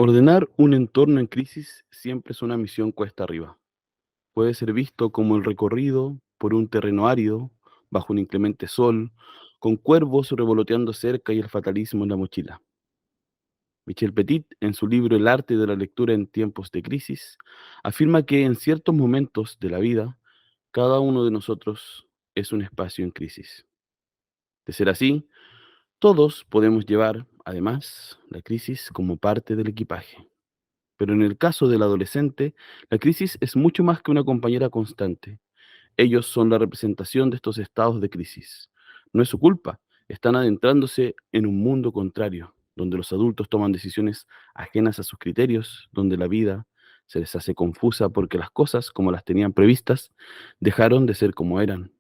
Ordenar un entorno en crisis siempre es una misión cuesta arriba. Puede ser visto como el recorrido por un terreno árido, bajo un inclemente sol, con cuervos revoloteando cerca y el fatalismo en la mochila. Michel Petit, en su libro El arte de la lectura en tiempos de crisis, afirma que en ciertos momentos de la vida, cada uno de nosotros es un espacio en crisis. De ser así, todos podemos llevar, además, la crisis como parte del equipaje. Pero en el caso del adolescente, la crisis es mucho más que una compañera constante. Ellos son la representación de estos estados de crisis. No es su culpa, están adentrándose en un mundo contrario, donde los adultos toman decisiones ajenas a sus criterios, donde la vida se les hace confusa porque las cosas, como las tenían previstas, dejaron de ser como eran.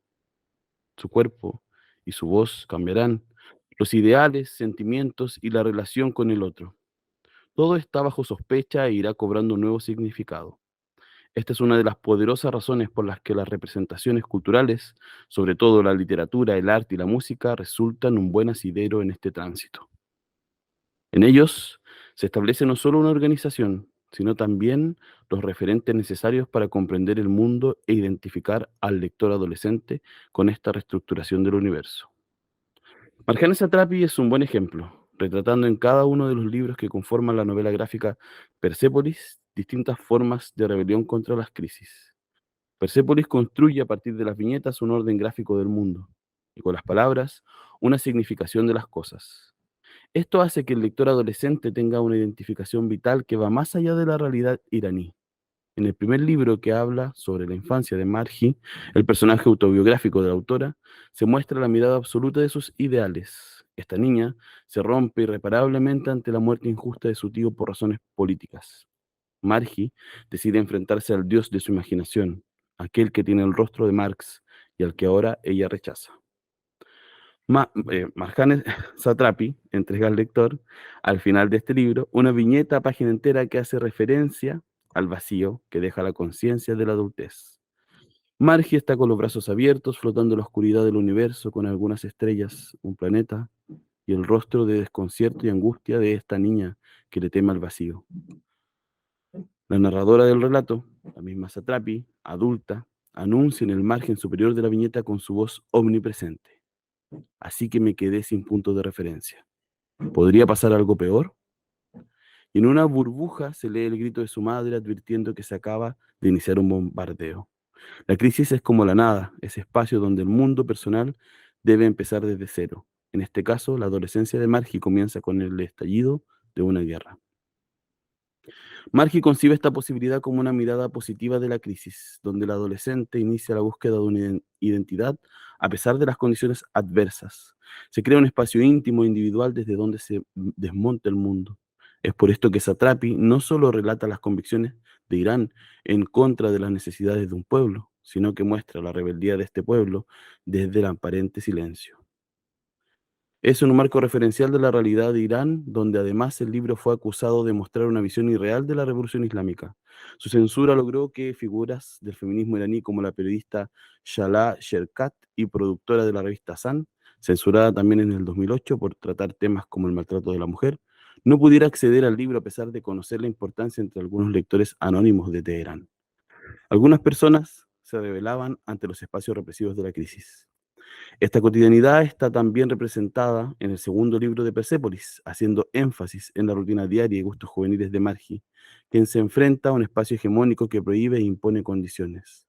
Su cuerpo y su voz cambiarán, los ideales, sentimientos y la relación con el otro. Todo está bajo sospecha e irá cobrando un nuevo significado. Esta es una de las poderosas razones por las que las representaciones culturales, sobre todo la literatura, el arte y la música, resultan un buen asidero en este tránsito. En ellos se establece no solo una organización, sino también los referentes necesarios para comprender el mundo e identificar al lector adolescente con esta reestructuración del universo. Marjane Satrapi es un buen ejemplo, retratando en cada uno de los libros que conforman la novela gráfica Persépolis distintas formas de rebelión contra las crisis. Persépolis construye a partir de las viñetas un orden gráfico del mundo, y con las palabras, una significación de las cosas. Esto hace que el lector adolescente tenga una identificación vital que va más allá de la realidad iraní. En el primer libro, que habla sobre la infancia de Margie, el personaje autobiográfico de la autora, se muestra la mirada absoluta de sus ideales. Esta niña se rompe irreparablemente ante la muerte injusta de su tío por razones políticas. Margie decide enfrentarse al dios de su imaginación, aquel que tiene el rostro de Marx y al que ahora ella rechaza. Marjane Satrapi entrega al lector, al final de este libro, una viñeta, página entera, que hace referencia al vacío que deja la conciencia de la adultez. Margie está con los brazos abiertos, flotando en la oscuridad del universo con algunas estrellas, un planeta y el rostro de desconcierto y angustia de esta niña que le teme al vacío. La narradora del relato, la misma Satrapi, adulta, anuncia en el margen superior de la viñeta con su voz omnipresente. Así que me quedé sin punto de referencia. ¿Podría pasar algo peor? Y en una burbuja se lee el grito de su madre advirtiendo que se acaba de iniciar un bombardeo. La crisis es como la nada, ese espacio donde el mundo personal debe empezar desde cero. En este caso, la adolescencia de Margie comienza con el estallido de una guerra. Margie concibe esta posibilidad como una mirada positiva de la crisis, donde el adolescente inicia la búsqueda de una identidad a pesar de las condiciones adversas. Se crea un espacio íntimo e individual desde donde se desmonta el mundo. Es por esto que Satrapi no solo relata las convicciones de Irán en contra de las necesidades de un pueblo, sino que muestra la rebeldía de este pueblo desde el aparente silencio. Es un marco referencial de la realidad de Irán, donde además el libro fue acusado de mostrar una visión irreal de la revolución islámica. Su censura logró que figuras del feminismo iraní como la periodista Shala Sherkat y productora de la revista Sun, censurada también en el 2008 por tratar temas como el maltrato de la mujer, no pudiera acceder al libro a pesar de conocer la importancia entre algunos lectores anónimos de Teherán. Algunas personas se rebelaban ante los espacios represivos de la crisis. Esta cotidianidad está también representada en el segundo libro de Persépolis, haciendo énfasis en la rutina diaria y gustos juveniles de Margie, quien se enfrenta a un espacio hegemónico que prohíbe e impone condiciones.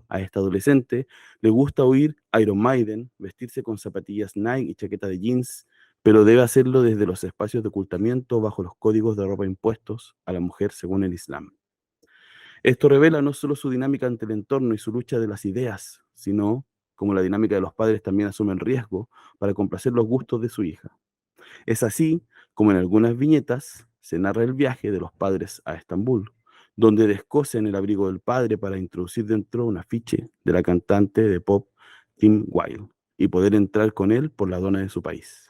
A esta adolescente le gusta oír Iron Maiden, vestirse con zapatillas Nike y chaqueta de jeans, pero debe hacerlo desde los espacios de ocultamiento bajo los códigos de ropa impuestos a la mujer según el Islam. Esto revela no solo su dinámica ante el entorno y su lucha de las ideas, sino como la dinámica de los padres también asume el riesgo para complacer los gustos de su hija. Es así como en algunas viñetas se narra el viaje de los padres a Estambul, donde descosen el abrigo del padre para introducir dentro un afiche de la cantante de pop Kim Wilde y poder entrar con él por la aduana de su país.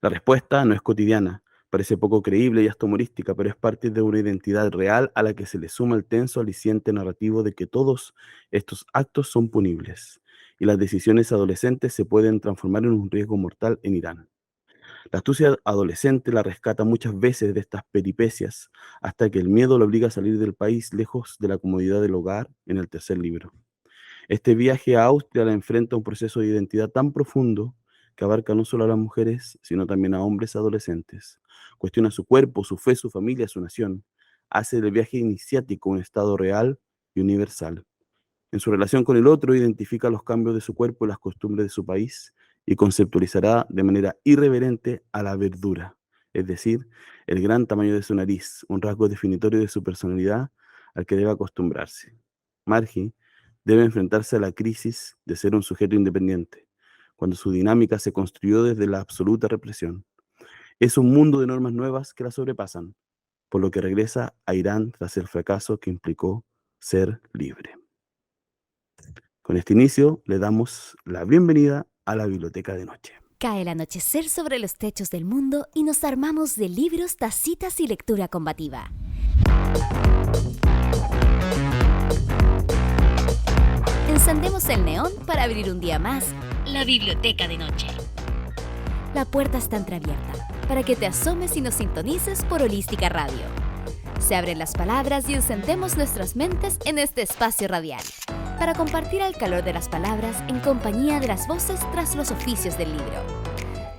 La respuesta no es cotidiana, parece poco creíble y hasta humorística, pero es parte de una identidad real a la que se le suma el tenso aliciente narrativo de que todos estos actos son punibles y las decisiones adolescentes se pueden transformar en un riesgo mortal en Irán. La astucia adolescente la rescata muchas veces de estas peripecias, hasta que el miedo la obliga a salir del país lejos de la comodidad del hogar en el tercer libro. Este viaje a Austria la enfrenta a un proceso de identidad tan profundo que abarca no solo a las mujeres, sino también a hombres adolescentes. Cuestiona su cuerpo, su fe, su familia, su nación. Hace del viaje iniciático un estado real y universal. En su relación con el otro, identifica los cambios de su cuerpo y las costumbres de su país y conceptualizará de manera irreverente a la verdura, es decir, el gran tamaño de su nariz, un rasgo definitorio de su personalidad al que debe acostumbrarse. Margie debe enfrentarse a la crisis de ser un sujeto independiente, cuando su dinámica se construyó desde la absoluta represión. Es un mundo de normas nuevas que la sobrepasan, por lo que regresa a Irán tras el fracaso que implicó ser libre. Con este inicio le damos la bienvenida a la Biblioteca de Noche. Cae el anochecer sobre los techos del mundo y nos armamos de libros, tacitas y lectura combativa. Encendemos el neón para abrir un día más la Biblioteca de Noche. La puerta está entreabierta para que te asomes y nos sintonices por Holística Radio. Se abren las palabras y encendemos nuestras mentes en este espacio radial para compartir el calor de las palabras en compañía de las voces tras los oficios del libro.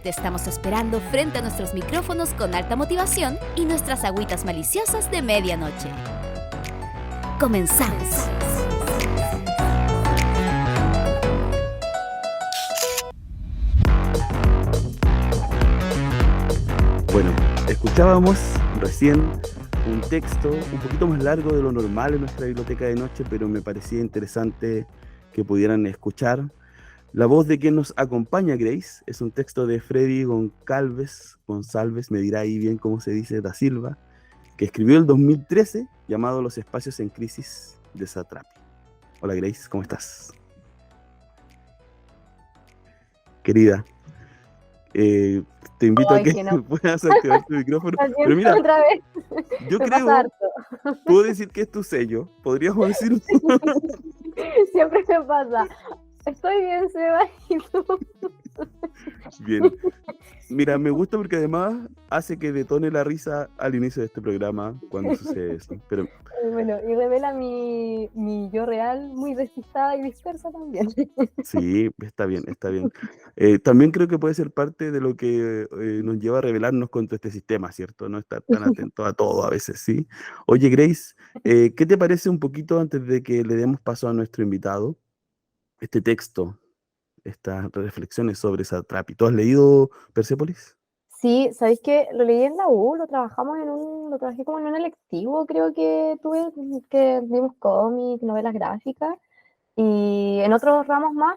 Te estamos esperando frente a nuestros micrófonos con alta motivación y nuestras agüitas maliciosas de medianoche. Comenzamos. Bueno, escuchábamos recién un texto un poquito más largo de lo normal en nuestra Biblioteca de Noche, pero me parecía interesante que pudieran escuchar. La voz de quien nos acompaña, Grace, es un texto de Freddy González, me dirá ahí bien cómo se dice, da Silva, que escribió el 2013, llamado Los espacios en crisis de Satrapi. Hola Grace, ¿cómo estás? Querida, te invito a Ay, que que no. puedas activar tu micrófono. Lo Pero siento mira, otra vez. yo Me pasa creo, harto. puedo decir que es tu sello, podríamos decir. Siempre me pasa. Estoy bien, Seba, y tú. Bien. Mira, me gusta porque además hace que detone la risa al inicio de este programa cuando sucede eso. Pero Bueno, y revela mi yo real muy despistada y dispersa también. sí, está bien, está bien. También creo que puede ser parte de lo que nos lleva a rebelarnos contra este sistema, ¿cierto? No estar tan atento a todo a veces, ¿sí? Oye, Grace, ¿qué te parece un poquito antes de que le demos paso a nuestro invitado? Este texto, estas reflexiones sobre Satrapi. ¿Tú has leído Persépolis? Sí, ¿sabéis qué? Lo leí en la U, lo trabajé como en un electivo, creo que tuve, que vimos cómics, novelas gráficas, y en otros ramos más.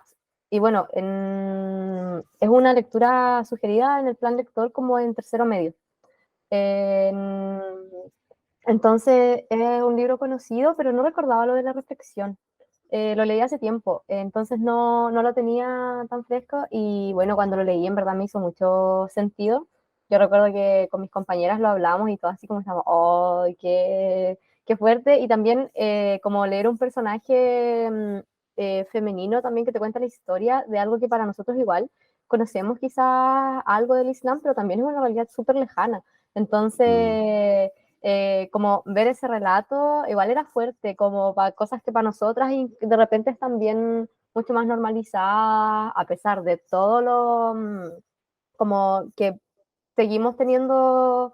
Y bueno, es una lectura sugerida en el plan lector como en tercero medio. En- entonces es un libro conocido, pero no recordaba lo de la reflexión. Lo leí hace tiempo, entonces no lo tenía tan fresco y bueno, cuando lo leí en verdad me hizo mucho sentido. Yo recuerdo que con mis compañeras lo hablamos y todo así como estamos, ¡oh, qué fuerte! Y también como leer un personaje femenino también que te cuenta la historia de algo que para nosotros igual conocemos quizás algo del Islam, pero también es una realidad súper lejana. Mm, Entonces, como ver ese relato, igual era fuerte, como para cosas que para nosotras y de repente están bien mucho más normalizadas, a pesar de todo lo, como que seguimos teniendo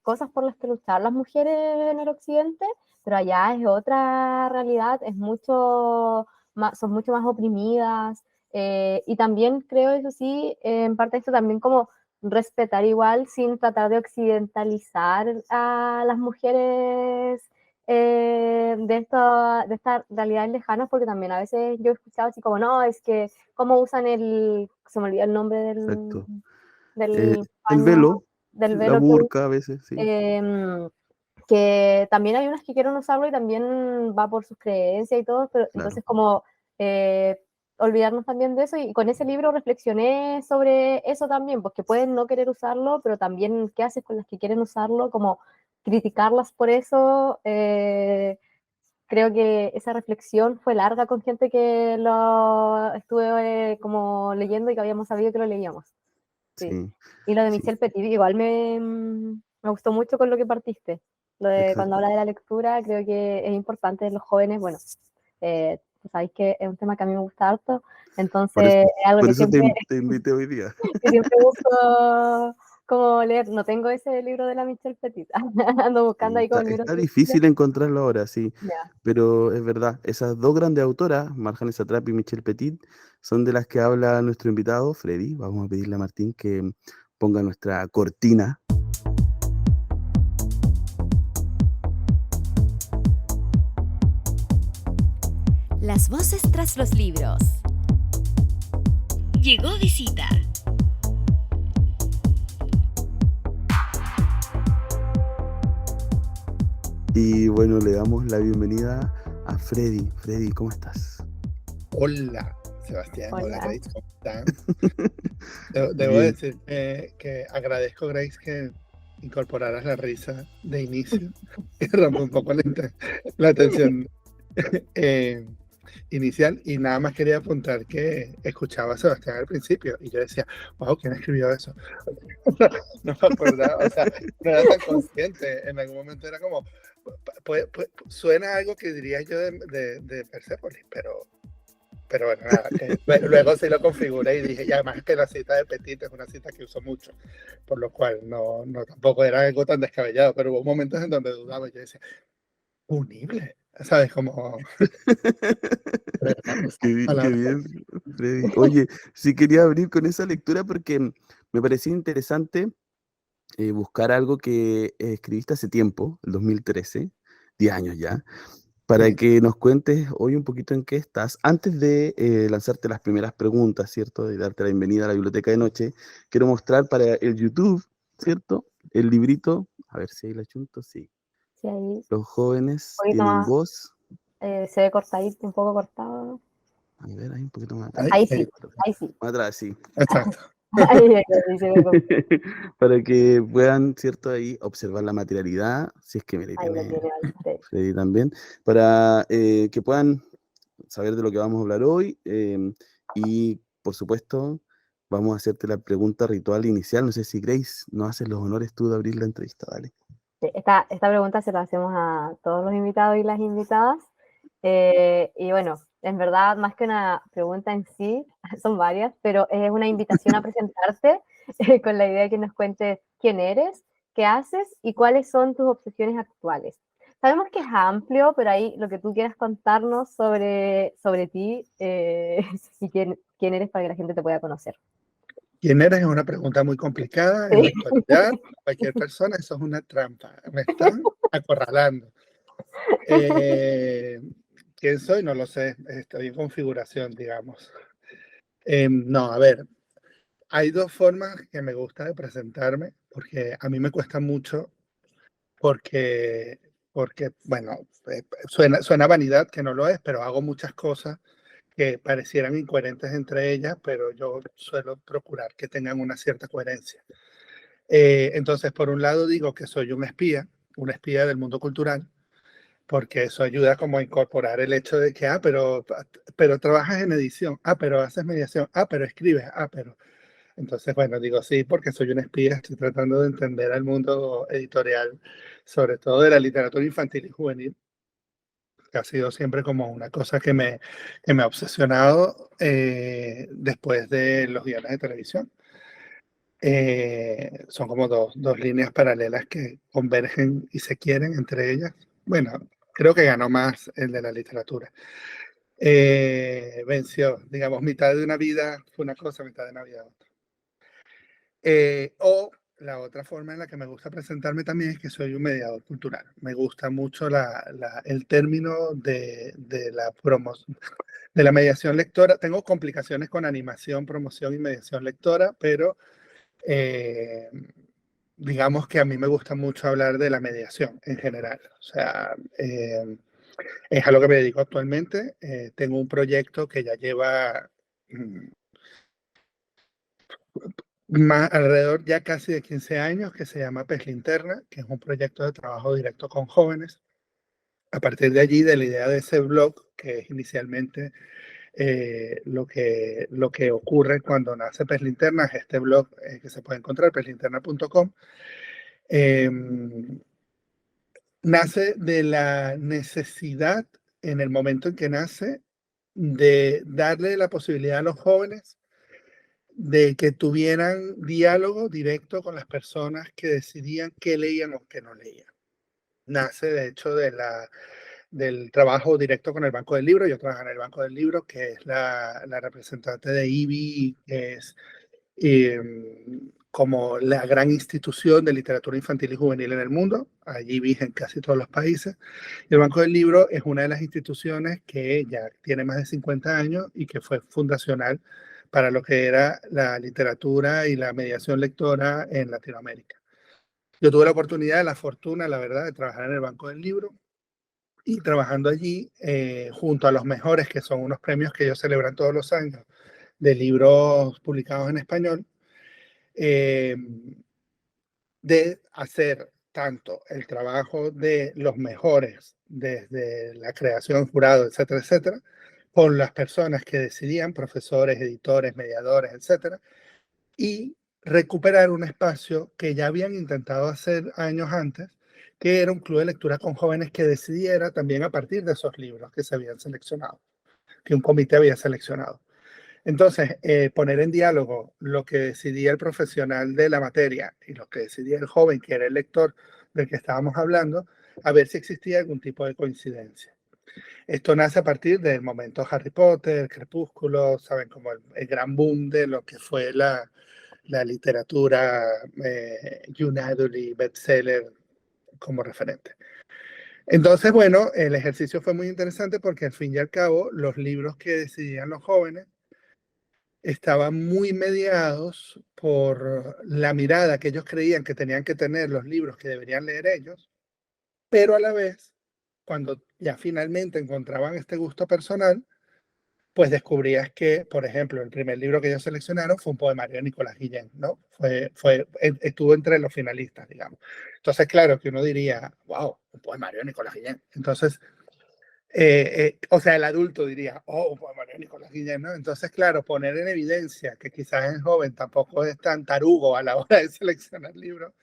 cosas por las que luchar las mujeres en el occidente, pero allá es otra realidad, es mucho más, son mucho más oprimidas, y también creo, eso sí, en parte esto también como respetar igual sin tratar de occidentalizar a las mujeres de estas realidades lejanas, porque también a veces yo he escuchado así como, no, es que cómo usan se me olvidó el nombre exacto. del El paño, velo, del la velo que usan, burka a veces, sí. que también hay unas que quieren usarlo y también va por sus creencias y todo, pero Claro. entonces como eh, olvidarnos también de eso y con ese libro reflexioné sobre eso también, porque pueden no querer usarlo, pero también qué haces con las que quieren usarlo, como criticarlas por eso. Creo que esa reflexión fue larga con gente que lo estuve como leyendo y que habíamos sabido que lo leíamos. sí. Sí, Y lo de sí, Michel Petit, igual me gustó mucho con lo que partiste. Lo de cuando exacto. habla de la lectura, creo que es importante en los jóvenes. Bueno, tú sabéis que es un tema que a mí me gusta harto, Por eso, entonces es algo por que eso siempre, te invité hoy día. que siempre busco como leer. No tengo ese libro de la Michel Petit, ando buscando Sí, ahí como el libro está de estilo. difícil encontrarlo ahora, sí, Ya. pero es verdad, esas dos grandes autoras, Marjane Satrapi y Michelle Petit, son de las que habla nuestro invitado, Freddy. Vamos a pedirle a Martín que ponga nuestra cortina. Las voces tras los libros. Llegó visita. Y bueno, le damos la bienvenida a Freddy. Freddy, ¿cómo estás? Hola, Sebastián, hola Hola. Grace, ¿cómo están? Debo Bien. decir que agradezco, Grace, que incorporaras la risa de inicio, que rompe un poco la tensión eh, inicial. Y nada más quería apuntar que escuchaba a Sebastián al principio y yo decía, wow, ¿quién escribió eso? No me acordaba, o sea, no era tan consciente. En algún momento era como, suena algo que diría yo de Persepolis, pero bueno, nada, que luego sí lo configuré y dije, y además que la cita de Petit es una cita que uso mucho, por lo cual no tampoco era algo tan descabellado, pero hubo momentos en donde dudaba y yo decía, unible, ¿sabes? Como, ¿verdad? Qué Palabras. bien, Freddy. Oye, sí quería abrir con esa lectura porque me parecía interesante buscar algo que escribiste hace tiempo, el 2013, 10 años ya, para Sí. que nos cuentes hoy un poquito en qué estás. Antes de lanzarte las primeras preguntas, ¿cierto? De darte la bienvenida a la biblioteca de noche, quiero mostrar para el YouTube, ¿cierto? El librito, a ver si ahí la chunto, sí. Sí, ahí un Los jóvenes poquito tienen más, voz. se ve cortadito, un poco cortado. A ver, ahí un poquito más atrás. Ay, Ahí sí, ahí sí. Más atrás, sí. exacto. Ahí se ve Para que puedan, ¿cierto? Ahí observar la materialidad, si es que mira, ahí ahí lo tiene tiene ahí. Freddy también, para que puedan saber de lo que vamos a hablar hoy. Y, por supuesto, vamos a hacerte la pregunta ritual inicial. No sé si Grace nos haces los honores tú de abrir la entrevista, dale. Sí, esta pregunta se la hacemos a todos los invitados y las invitadas. Y bueno, en verdad, más que una pregunta en sí, son varias, pero es una invitación a presentarte con la idea de que nos cuentes quién eres, qué haces y cuáles son tus obsesiones actuales. Sabemos que es amplio, pero ahí lo que tú quieras contarnos sobre ti y quién eres para que la gente te pueda conocer. ¿Quién eres? Es una pregunta muy complicada en la Sí. actualidad. Cualquier persona, eso es una trampa. Me están acorralando. Eh, ¿Quién soy? No lo sé. Estoy en configuración, digamos. No, a ver, hay dos formas que me gusta de presentarme, porque a mí me cuesta mucho, porque, bueno, suena vanidad, que no lo es, pero hago muchas cosas que parecieran incoherentes entre ellas, pero yo suelo procurar que tengan una cierta coherencia. Entonces, por un lado digo que soy un espía del mundo cultural, porque eso ayuda como a incorporar el hecho de que, pero trabajas en edición, pero haces mediación, pero escribes, pero... Entonces, bueno, digo sí, porque soy un espía, estoy tratando de entender al mundo editorial, sobre todo de la literatura infantil y juvenil, que ha sido siempre como una cosa que me ha obsesionado después de los guiones de televisión. Son como dos líneas paralelas que convergen y se quieren entre ellas. Bueno, creo que ganó más el de la literatura. Venció, digamos, mitad de una vida fue una cosa, mitad de una vida otra. O la otra forma en la que me gusta presentarme también es que soy un mediador cultural. Me gusta mucho el término de la mediación lectora. Tengo complicaciones con animación, promoción y mediación lectora, pero eh, digamos que a mí me gusta mucho hablar de la mediación en general. O sea, es a lo que me dedico actualmente. Tengo un proyecto que ya lleva alrededor ya casi de 15 años, que se llama PES Linterna, que es un proyecto de trabajo directo con jóvenes. A partir de allí, de la idea de ese blog, que es inicialmente lo que ocurre cuando nace Pez Linterna es este blog que se puede encontrar, pezlinterna.com. Nace de la necesidad, en el momento en que nace, de darle la posibilidad a los jóvenes de que tuvieran diálogo directo con las personas que decidían qué leían o qué no leían. Nace, de hecho, del trabajo directo con el Banco del Libro. Yo trabajo en el Banco del Libro, que es la representante de IBI, que es como la gran institución de literatura infantil y juvenil en el mundo. Allí viven casi todos los países. Y el Banco del Libro es una de las instituciones que ya tiene más de 50 años y que fue fundacional para lo que era la literatura y la mediación lectora en Latinoamérica. Yo tuve la oportunidad, la fortuna, la verdad, de trabajar en el Banco del Libro y trabajando allí junto a los mejores, que son unos premios que ellos celebran todos los años de libros publicados en español, de hacer tanto el trabajo de los mejores desde la creación, jurado, etcétera, etcétera, con las personas que decidían, profesores, editores, mediadores, etcétera, y recuperar un espacio que ya habían intentado hacer años antes, que era un club de lectura con jóvenes que decidiera también a partir de esos libros que se habían seleccionado, que un comité había seleccionado. Entonces, poner en diálogo lo que decidía el profesional de la materia y lo que decidía el joven, que era el lector del que estábamos hablando, a ver si existía algún tipo de coincidencia. Esto nace a partir del momento Harry Potter, Crepúsculo, saben, como el gran boom de lo que fue la literatura Young Adult y bestseller como referente. Entonces, bueno, el ejercicio fue muy interesante porque al fin y al cabo los libros que decidían los jóvenes estaban muy mediados por la mirada que ellos creían que tenían que tener los libros que deberían leer ellos, pero a la vez, cuando ya finalmente encontraban este gusto personal, pues descubrías que, por ejemplo, el primer libro que ellos seleccionaron fue un poemario de Nicolás Guillén, ¿no? Estuvo entre los finalistas, digamos. Entonces, claro, que uno diría, wow, un poemario de Nicolás Guillén. Entonces, o sea, el adulto diría, oh, un poemario de Nicolás Guillén, ¿no? Entonces, claro, poner en evidencia que quizás el joven tampoco es tan tarugo a la hora de seleccionar libros,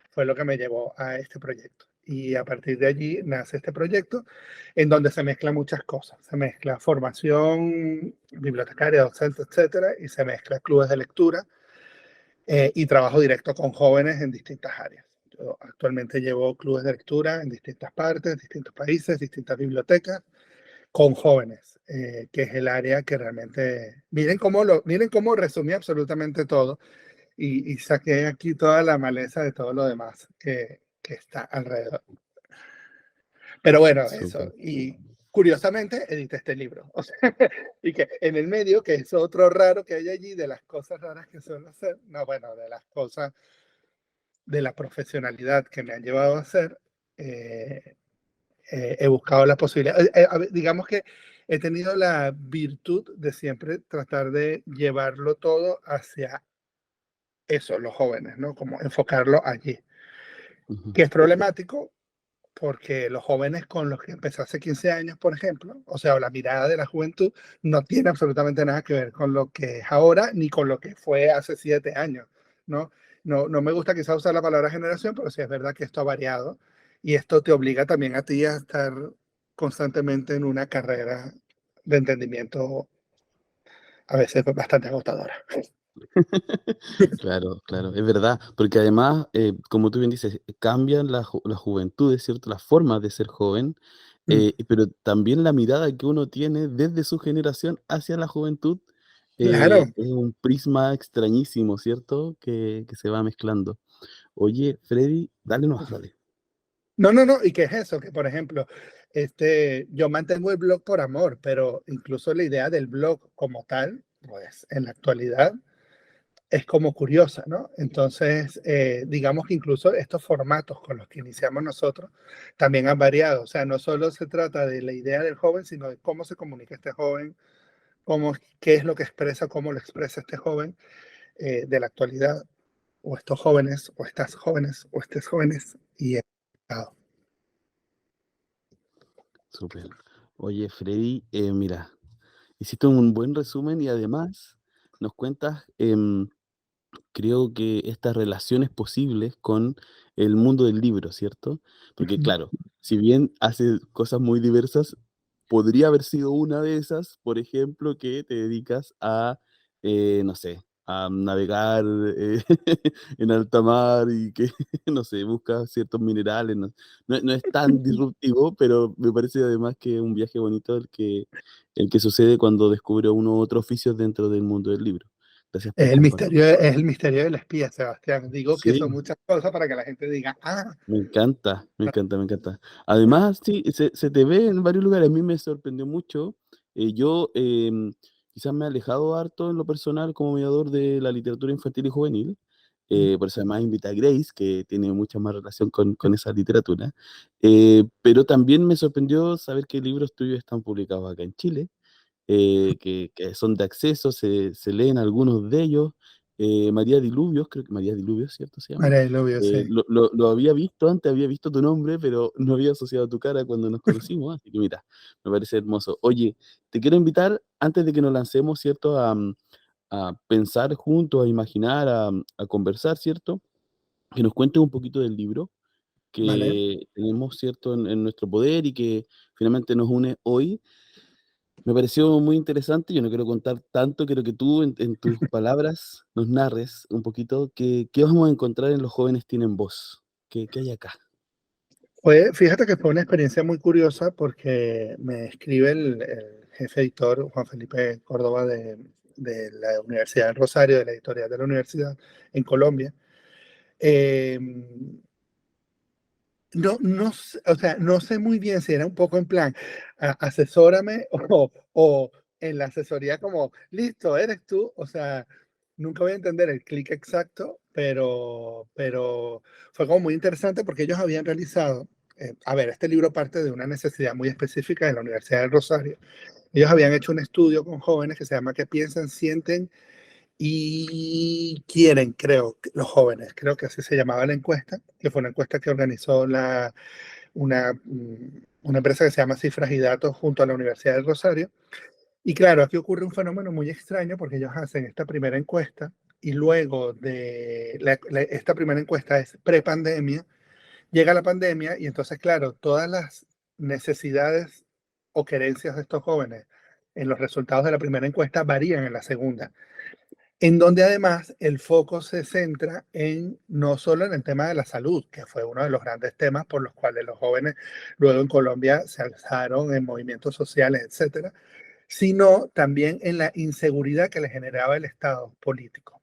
fue lo que me llevó a este proyecto. Y a partir de allí nace este proyecto en donde se mezclan muchas cosas. Se mezcla formación bibliotecaria, docente, etcétera, y se mezcla clubes de lectura y trabajo directo con jóvenes en distintas áreas. Yo actualmente llevo clubes de lectura en distintas partes, distintos países, distintas bibliotecas, con jóvenes, que es el área que realmente... Miren cómo resumí absolutamente todo y saqué aquí toda la maleza de todo lo demás que está alrededor. Pero bueno, eso. Y curiosamente edité este libro. O sea, y que en el medio, que es otro raro que hay allí, de las cosas raras que suelo hacer, no, bueno, de las cosas de la profesionalidad que me han llevado a hacer, he buscado la posibilidad. Digamos que he tenido la virtud de siempre tratar de llevarlo todo hacia eso, los jóvenes, ¿no? Como enfocarlo allí. Que es problemático porque los jóvenes con los que empecé hace 15 años, por ejemplo, o sea, la mirada de la juventud no tiene absolutamente nada que ver con lo que es ahora ni con lo que fue hace 7 años, ¿no? No me gusta quizás usar la palabra generación, pero sí es verdad que esto ha variado y esto te obliga también a ti a estar constantemente en una carrera de entendimiento a veces bastante agotadora. Claro, claro, es verdad, porque además, como tú bien dices, cambian las juventudes, ¿cierto? Las formas de ser joven, pero también la mirada que uno tiene desde su generación hacia la juventud, Claro. es un prisma extrañísimo, ¿cierto? Que se va mezclando. Oye, Freddy, dale nomás, dale. No, ¿y qué es eso? Que, por ejemplo, yo mantengo el blog por amor, pero incluso la idea del blog como tal, pues en la actualidad es como curiosa, ¿no? Entonces, digamos que incluso estos formatos con los que iniciamos nosotros también han variado. O sea, no solo se trata de la idea del joven, sino de cómo se comunica este joven, qué es lo que expresa, cómo lo expresa este joven de la actualidad, o estos jóvenes, o estas jóvenes, o estos jóvenes, y Súper. Oye, Freddy, mira, hiciste un buen resumen y además nos cuentas, creo que estas relaciones posibles con el mundo del libro, ¿cierto? Porque Ujú. claro, si bien hace cosas muy diversas, podría haber sido una de esas, por ejemplo, que te dedicas a, no sé, a navegar en alta mar y que, no sé, buscas ciertos minerales. No, no es tan disruptivo, pero me parece además que es un viaje bonito el que sucede cuando descubre uno otro oficio dentro del mundo del libro. Gracias por compartir. Es el misterio del espía, Sebastián. Digo que son Sí, muchas cosas para que la gente diga, ah, me encanta, me encanta, me encanta. Además, sí, se te ve en varios lugares. A mí me sorprendió mucho. Yo quizás me he alejado harto en lo personal como mediador de la literatura infantil y juvenil. Por eso además invité a Grace, que tiene mucha más relación con esa literatura. Pero también me sorprendió saber que libros tuyos están publicados acá en Chile, que son de acceso, se leen algunos de ellos. María Diluvios, creo que María Diluvios, ¿cierto se llama? María del Obvio, sí. Lo había visto antes, había visto tu nombre, pero no había asociado tu cara cuando nos conocimos, así que mira, me parece hermoso. Oye, te quiero invitar, antes de que nos lancemos, ¿cierto? A pensar juntos, a imaginar, a conversar, ¿cierto? Que nos cuentes un poquito del libro ¿Vale? que tenemos, ¿cierto? En nuestro poder y que finalmente nos une hoy. Me pareció muy interesante, yo no quiero contar tanto, quiero que tú en tus palabras nos narres un poquito qué vamos a encontrar en Los jóvenes tienen voz, qué hay acá. Fíjate que fue una experiencia muy curiosa porque me escribe el jefe editor, Juan Felipe Córdoba, de la Universidad del Rosario, de la editorial de la universidad en Colombia. Eh, o sea, no sé muy bien si era un poco en plan, asesórame o en la asesoría como, listo, eres tú. O sea, nunca voy a entender el clic exacto, pero fue como muy interesante porque ellos habían realizado, a ver, este libro parte de una necesidad muy específica de la Universidad del Rosario. Ellos habían hecho un estudio con jóvenes que se llama ¿Qué piensan, sienten y quieren? Creo, los jóvenes, creo que así se llamaba la encuesta, que fue una encuesta que organizó una empresa que se llama Cifras y Datos junto a la Universidad del Rosario. Y claro, aquí ocurre un fenómeno muy extraño porque ellos hacen esta primera encuesta y luego de esta primera encuesta es prepandemia, llega la pandemia y entonces, claro, todas las necesidades o querencias de estos jóvenes en los resultados de la primera encuesta varían en la segunda, en donde además el foco se centra en no solo en el tema de la salud, que fue uno de los grandes temas por los cuales los jóvenes luego en Colombia se alzaron en movimientos sociales, etcétera, sino también en la inseguridad que le generaba el Estado político,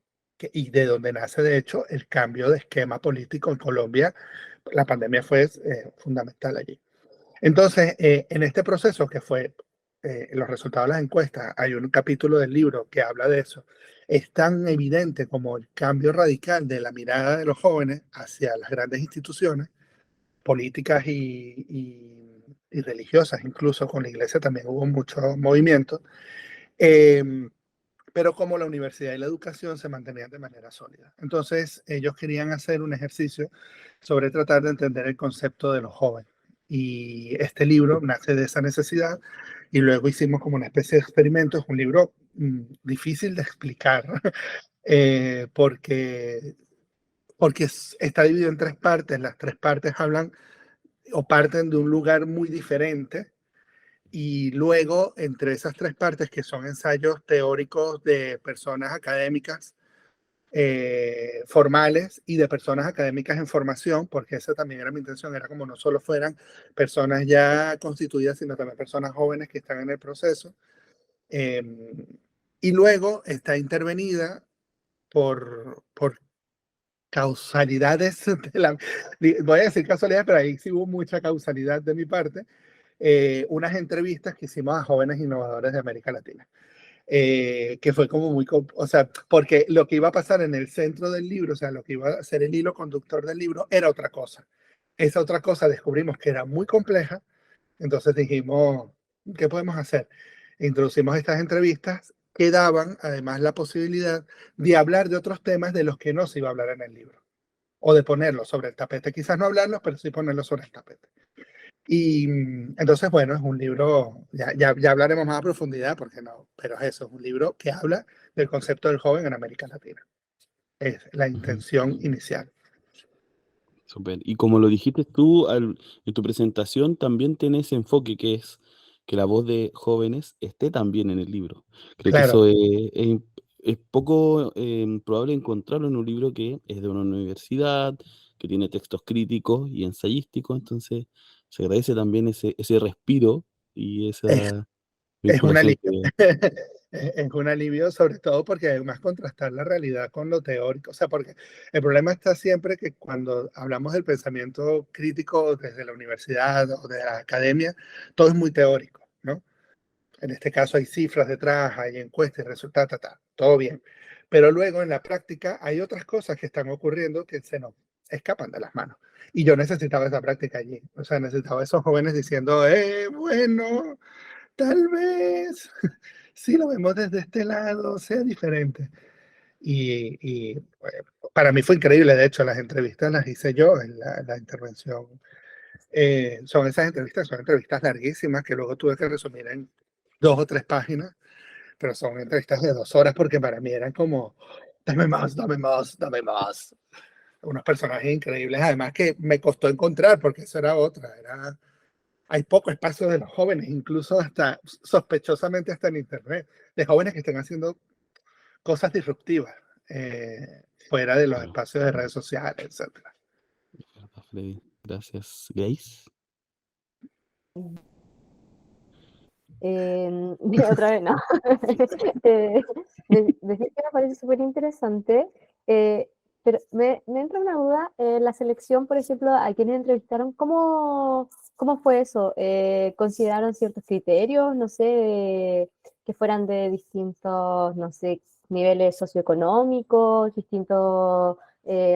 y de donde nace de hecho el cambio de esquema político en Colombia. La pandemia fue fundamental allí. Entonces, en este proceso que fue los resultados de las encuestas, hay un capítulo del libro que habla de eso. Es tan evidente como el cambio radical de la mirada de los jóvenes hacia las grandes instituciones políticas y religiosas, incluso con la iglesia también hubo mucho movimiento, eh, pero como la universidad y la educación se mantenían de manera sólida. Entonces, ellos querían hacer un ejercicio sobre tratar de entender el concepto de los jóvenes. Y este libro nace de esa necesidad y luego hicimos como una especie de experimento. Es un libro difícil de explicar porque está dividido en tres partes. Las tres partes hablan o parten de un lugar muy diferente y luego entre esas tres partes que son ensayos teóricos de personas académicas formales y de personas académicas en formación, porque esa también era mi intención, era como no solo fueran personas ya constituidas, sino también personas jóvenes que están en el proceso. Eh, y luego está intervenida por causalidades voy a decir casualidades, pero ahí sí hubo mucha causalidad de mi parte, unas entrevistas que hicimos a jóvenes innovadores de América Latina. Que fue como muy, o sea, porque lo que iba a pasar en el centro del libro, o sea, lo que iba a ser el hilo conductor del libro, era otra cosa. Esa otra cosa descubrimos que era muy compleja, entonces dijimos, ¿qué podemos hacer? Introducimos estas entrevistas que daban además la posibilidad de hablar de otros temas de los que no se iba a hablar en el libro, o de ponerlos sobre el tapete, quizás no hablarlos, pero sí ponerlos sobre el tapete. Y entonces, bueno, es un libro, ya hablaremos más a profundidad, porque no, pero es eso, es un libro que habla del concepto del joven en América Latina. Es la Ujú. intención inicial. Súper. Y como lo dijiste tú en tu presentación, también tiene ese enfoque que es que la voz de jóvenes esté también en el libro. Creo que Claro, eso es poco probable encontrarlo en un libro que es de una universidad, que tiene textos críticos y ensayísticos, entonces se agradece también ese respiro y es, esa es un vinculación alivio. que... Es un alivio, sobre todo porque además contrastar la realidad con lo teórico. O sea, porque el problema está siempre que cuando hablamos del pensamiento crítico desde la universidad o de la academia, todo es muy teórico, ¿no? En este caso hay cifras detrás, hay encuestas, resultados, todo bien. Pero luego en la práctica hay otras cosas que están ocurriendo que se nos escapan de las manos. Y yo necesitaba esa práctica allí. O sea, necesitaba esos jóvenes diciendo, bueno, tal vez, si lo vemos desde este lado, sea diferente. Bueno, para mí fue increíble, de hecho, las entrevistas las hice yo en la intervención. Son esas entrevistas, son entrevistas larguísimas que luego tuve que resumir en 2 o 3 páginas, pero son entrevistas de 2 horas porque para mí eran como, dame más, dame más, dame más. Unos personajes increíbles, además que me costó encontrar porque eso era otra, hay poco espacio de los jóvenes, incluso hasta sospechosamente hasta en internet, de jóvenes que estén haciendo cosas disruptivas fuera de los Claro, espacios de redes sociales, etcétera. verdad, Freddy. Gracias, Grace. Otra vez, ¿no? Decir que me parece súper interesante, pero me entra una duda, la selección, por ejemplo, a quienes entrevistaron, ¿cómo fue eso? ¿Consideraron ciertos criterios, no sé, que fueran de distintos, no sé, niveles socioeconómicos, distintos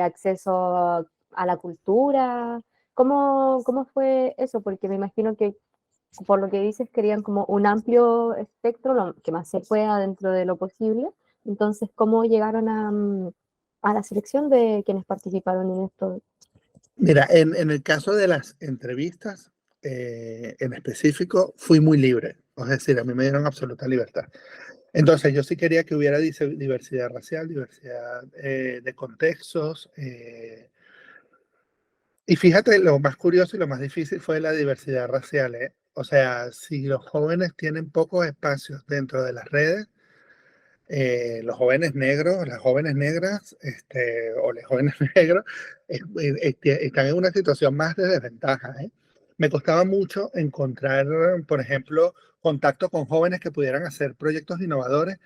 acceso a la cultura? ¿Cómo fue eso? Porque me imagino que por lo que dices, querían como un amplio espectro, lo que más se pueda dentro de lo posible. Entonces, ¿cómo llegaron a la selección de quienes participaron en esto? Mira, en el caso de las entrevistas, en específico, fui muy libre. Es decir, a mí me dieron absoluta libertad. Entonces, yo sí quería que hubiera diversidad racial, diversidad de contextos. Y fíjate, lo más curioso y lo más difícil fue la diversidad racial, ¿eh? O sea, si los jóvenes tienen pocos espacios dentro de las redes, los jóvenes negros, las jóvenes negras, o los jóvenes negros, están en una situación más de desventaja, ¿eh? Me costaba mucho encontrar, por ejemplo, contacto con jóvenes que pudieran hacer proyectos innovadores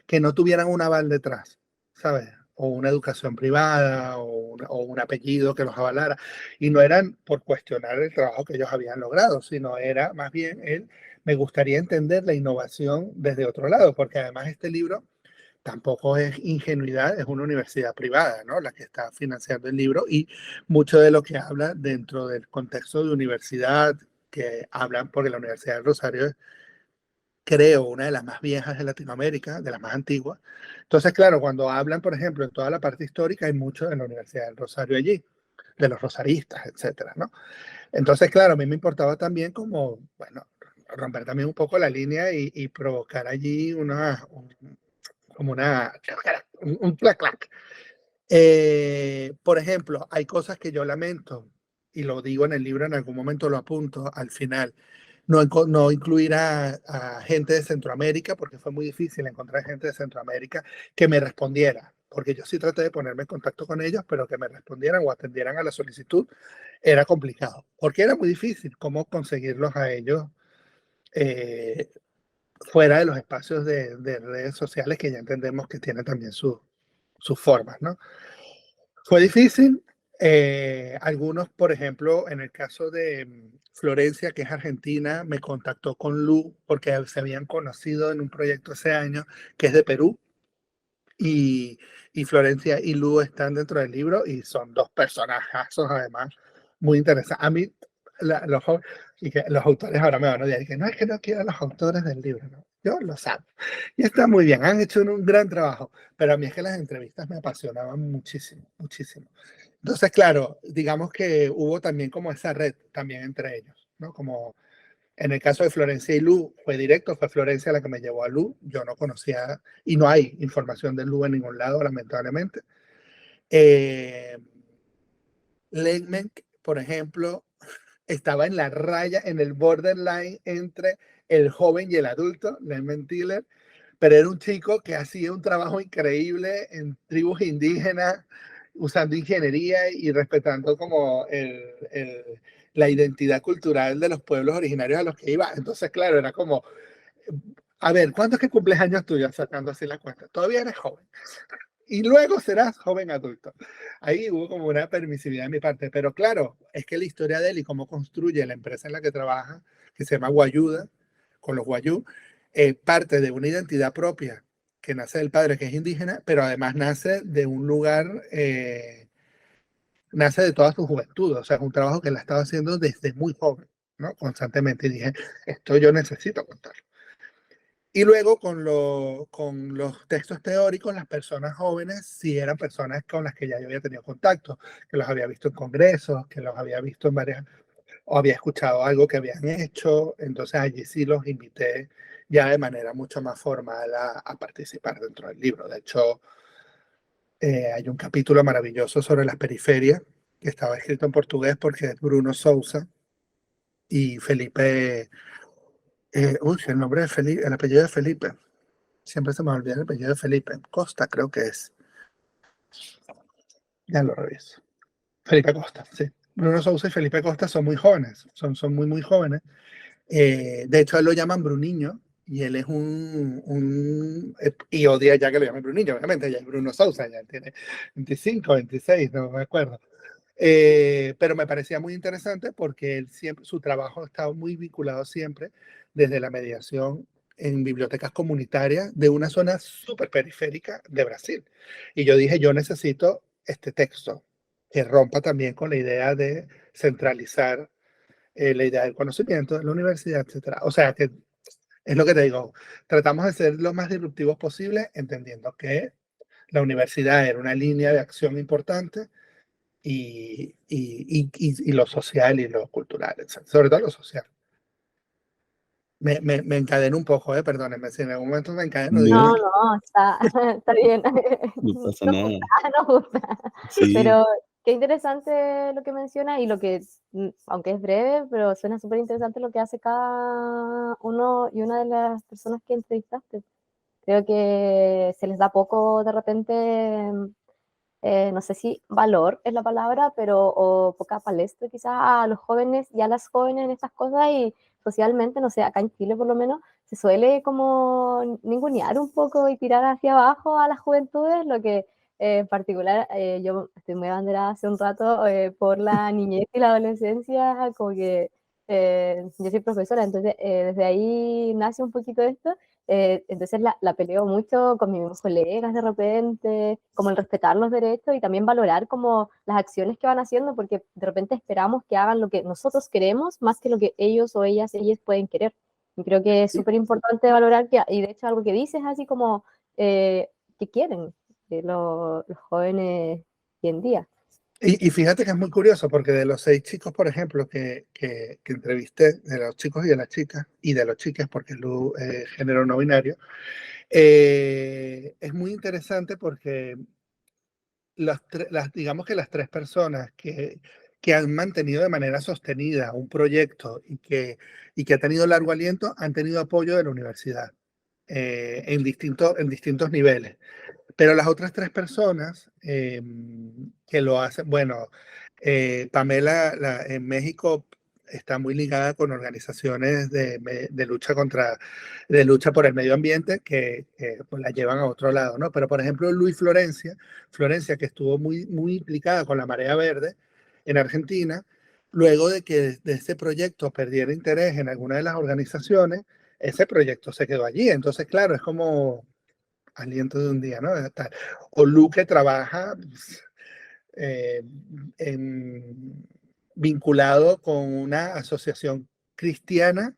que no tuvieran un aval detrás, ¿sabes? O una educación privada o un apellido que los avalara. Y no eran por cuestionar el trabajo que ellos habían logrado, sino era más bien me gustaría entender la innovación desde otro lado, porque además este libro tampoco es ingenuidad, es una universidad privada, ¿no? La que está financiando el libro y mucho de lo que habla dentro del contexto de universidad que hablan, porque la Universidad del Rosario es, creo, una de las más viejas de Latinoamérica, de las más antiguas. Entonces, claro, cuando hablan, por ejemplo, en toda la parte histórica, hay mucho de la Universidad del Rosario allí, de los rosaristas, etcétera, ¿no? Entonces, claro, a mí me importaba también como, bueno, romper también un poco la línea y provocar allí como un clac, clac. Por ejemplo, hay cosas que yo lamento, y lo digo en el libro, en algún momento lo apunto al final, no incluir a gente de Centroamérica, porque fue muy difícil encontrar gente de Centroamérica que me respondiera, porque yo sí traté de ponerme en contacto con ellos, pero que me respondieran o atendieran a la solicitud era complicado, porque era muy difícil cómo conseguirlos a ellos eh, fuera de los espacios de redes sociales que ya entendemos que tienen también sus formas, ¿no? Fue difícil. Algunos, por ejemplo, en el caso de Florencia, que es argentina, me contactó con Lu porque se habían conocido en un proyecto hace años que es de Perú y Florencia y Lu están dentro del libro y son dos personajazos además muy interesantes. A mí, y que los autores ahora me van a decir que no es que no quieran los autores del libro, no, yo lo sé. Y está muy bien, han hecho un gran trabajo, pero a mí es que las entrevistas me apasionaban muchísimo, muchísimo. Entonces, claro, digamos que hubo también como esa red también entre ellos. ¿no? Como en el caso de Florencia y Lu, fue directo, fue Florencia la que me llevó a Lu. Yo no conocía, y no hay información de Lu en ningún lado, lamentablemente. Legman, por ejemplo, estaba en la raya, en el borderline entre el joven y el adulto, Legman Tiller, pero era un chico que hacía un trabajo increíble en tribus indígenas, usando ingeniería y respetando como la identidad cultural de los pueblos originarios a los que iba. Entonces, claro, era como, a ver, ¿cuántos que cumples años tuyos? Sacando así la cuenta. Todavía eres joven. Y luego serás joven adulto. Ahí hubo como una permisividad de mi parte. Pero claro, es que la historia de él y cómo construye la empresa en la que trabaja, que se llama Guayuda, con los Guayú, parte de una identidad propia que nace del padre, que es indígena, pero además nace de un lugar, nace de toda su juventud. O sea, es un trabajo que él ha estado haciendo desde muy joven, ¿no? Constantemente. Y dije, esto yo necesito contarlo. Y luego con los textos teóricos, las personas jóvenes sí eran personas con las que ya yo había tenido contacto, que los había visto en congresos, que los había visto en varias, o había escuchado algo que habían hecho. Entonces allí sí los invité ya de manera mucho más formal a participar dentro del libro. De hecho, hay un capítulo maravilloso sobre las periferias, que estaba escrito en portugués porque es Bruno Sousa y Felipe, el nombre de Felipe, el apellido de Felipe. Siempre se me olvida el apellido de Felipe. Costa, creo que es. Ya lo reviso. Felipe Costa, sí. Bruno Sousa y Felipe Costa son muy jóvenes. Son muy, muy jóvenes. De hecho, a él lo llaman Bruniño. Y él es y odia ya que lo llamen Bruniño, obviamente. Ya es Bruno Sousa, ya tiene 25, 26, no me acuerdo. Pero me parecía muy interesante porque él siempre, su trabajo ha estado muy vinculado siempre desde la mediación en bibliotecas comunitarias de una zona súper periférica de Brasil. Y yo dije, yo necesito este texto que rompa también con la idea de centralizar la idea del conocimiento en la universidad, etcétera. O sea, que es lo que te digo, tratamos de ser lo más disruptivos posible, entendiendo que la universidad era una línea de acción importante y lo social y lo cultural, etc. Sobre todo lo social. Me encadeno un poco, perdónenme, si en algún momento me encadeno, No, díganme. No, está bien. no pasa Nos nada. gusta, nos gusta. Sí, Pero qué interesante lo que menciona y lo que, aunque es breve, pero suena súper interesante lo que hace cada uno y una de las personas que entrevistaste. Creo que se les da poco de repente, no sé si valor es la palabra, pero o poca palestra quizás a los jóvenes y a las jóvenes en estas cosas y socialmente, no sé, acá en Chile por lo menos, se suele como ningunear un poco y tirar hacia abajo a las juventudes, lo que en particular yo estoy muy abanderada hace un rato por la niñez y la adolescencia, como que yo soy profesora, entonces desde ahí nace un poquito esto. Entonces la peleo mucho con mis mismos colegas de repente, como el respetar los derechos y también valorar como las acciones que van haciendo, porque de repente esperamos que hagan lo que nosotros queremos más que lo que ellos o ellas pueden querer. Y creo que es súper importante valorar que, y de hecho algo que dices así como que quieren los jóvenes hoy en día. Y fíjate que es muy curioso porque de los 6 chicos, por ejemplo, que entrevisté, de los chicos y de las chicas, y de los chicas, porque es género no binario, es muy interesante porque digamos que las 3 personas que han mantenido de manera sostenida un proyecto y que ha tenido largo aliento han tenido apoyo de la universidad en distintos niveles. Pero las otras 3 personas que lo hacen, bueno, Pamela en México está muy ligada con organizaciones de lucha por el medio ambiente que pues, la llevan a otro lado, ¿no? Pero por ejemplo, Florencia que estuvo muy, muy implicada con la Marea Verde en Argentina, luego de que de ese proyecto perdiera interés en alguna de las organizaciones, ese proyecto se quedó allí. Entonces, claro, es como aliento de un día, ¿no? O Luque trabaja eh, vinculado con una asociación cristiana,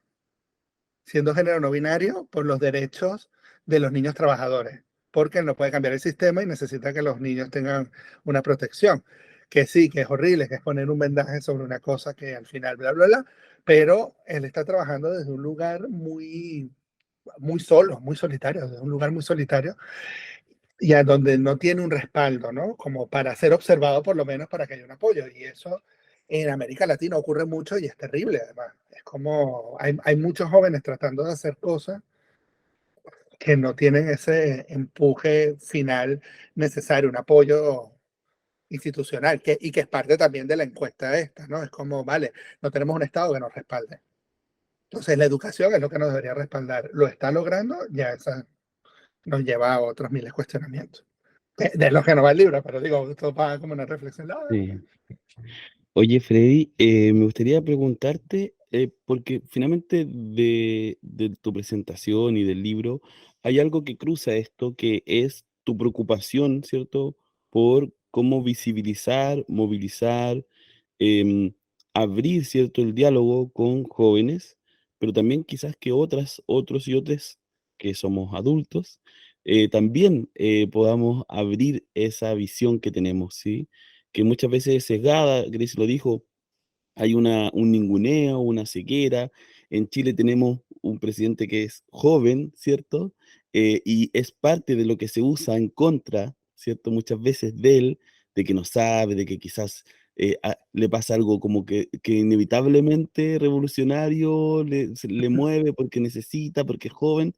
siendo género no binario, por los derechos de los niños trabajadores, porque él no puede cambiar el sistema y necesita que los niños tengan una protección. que sí, que es horrible, que es poner un vendaje sobre una cosa que al final, bla, bla, bla, pero él está trabajando desde un lugar muy solo, muy solitario, desde un lugar muy solitario, y a donde no tiene un respaldo, ¿no? Como para ser observado por lo menos para que haya un apoyo. Y eso en América Latina ocurre mucho y es terrible además. Es como hay muchos jóvenes tratando de hacer cosas que no tienen ese empuje final necesario, un apoyo institucional, y que es parte también de la encuesta esta, ¿no? Es como, vale, no tenemos un Estado que nos respalde. Entonces la educación es lo que nos debería respaldar. ¿Lo está logrando? Ya esa nos lleva a otros miles de cuestionamientos. De los que no va el libro, pero digo, esto va como una reflexión. Sí. Oye, Freddy, me gustaría preguntarte, porque finalmente de tu presentación y del libro hay algo que cruza esto, que es tu preocupación, ¿cierto?, por cómo visibilizar, movilizar, em, abrir, ¿cierto?, el diálogo con jóvenes, pero también quizás que otros y otras que somos adultos, también podamos abrir esa visión que tenemos, ¿sí? Que muchas veces es sesgada, Grace lo dijo, hay un ninguneo, una ceguera. En Chile tenemos un presidente que es joven, ¿cierto? Y es parte de lo que se usa en contra, ¿cierto? Muchas veces de él, de que no sabe, de que quizás le pasa algo como que inevitablemente revolucionario le mueve porque necesita, porque es joven,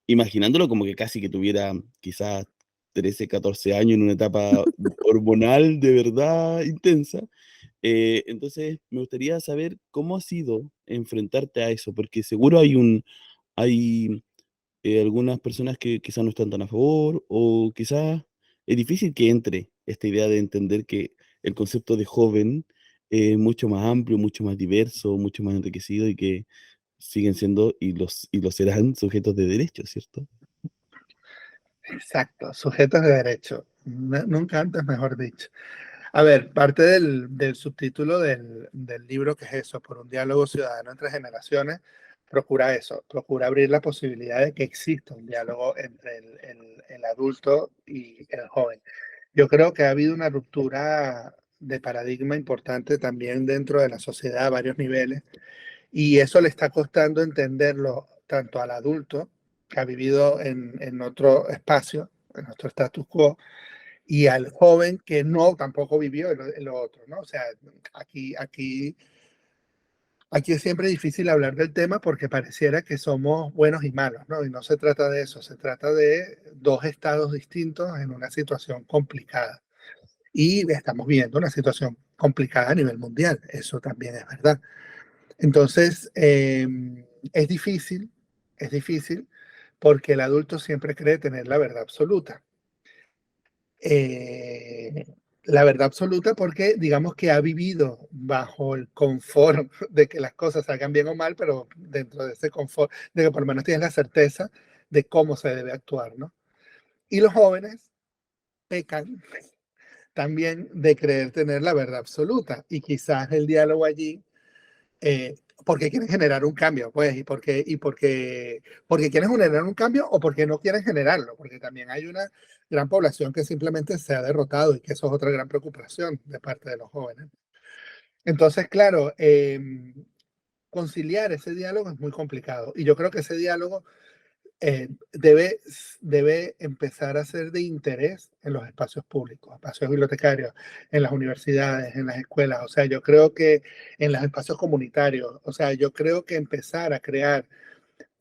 imaginándolo como que casi que tuviera quizás 13, 14 años en una etapa hormonal de verdad intensa. Entonces, me gustaría saber cómo ha sido enfrentarte a eso, porque seguro hay algunas personas que quizás no están tan a favor, o quizás es difícil que entre esta idea de entender que el concepto de joven es mucho más amplio, mucho más diverso, mucho más enriquecido y que siguen siendo y lo serán sujetos de derechos, ¿cierto? Exacto, sujetos de derecho. Nunca antes, mejor dicho. A ver, parte del subtítulo del libro, que es eso, por un diálogo ciudadano entre generaciones, procura eso, procura abrir la posibilidad de que exista un diálogo entre el adulto y el joven. Yo creo que ha habido una ruptura de paradigma importante también dentro de la sociedad a varios niveles, y eso le está costando entenderlo tanto al adulto, que ha vivido en otro espacio, en otro status quo, y al joven que no tampoco vivió en lo otro, ¿no? O sea, aquí es siempre difícil hablar del tema porque pareciera que somos buenos y malos, ¿no? Y no se trata de eso, se trata de dos estados distintos en una situación complicada. Y estamos viendo una situación complicada a nivel mundial, eso también es verdad. Entonces, es difícil porque el adulto siempre cree tener la verdad absoluta. eh, la verdad absoluta porque digamos que ha vivido bajo el confort de que las cosas salgan bien o mal, pero dentro de ese confort de que por lo menos tienes la certeza de cómo se debe actuar, ¿no? Y los jóvenes pecan también de creer tener la verdad absoluta y quizás el diálogo allí porque quieren generar un cambio, pues, porque quieren generar un cambio o porque no quieren generarlo, porque también hay una gran población que simplemente se ha derrotado y que eso es otra gran preocupación de parte de los jóvenes. Entonces, claro, conciliar ese diálogo es muy complicado y yo creo que ese diálogo debe empezar a ser de interés en los espacios públicos, espacios bibliotecarios, en las universidades, en las escuelas. O sea, yo creo que en los espacios comunitarios, o sea, yo creo que empezar a crear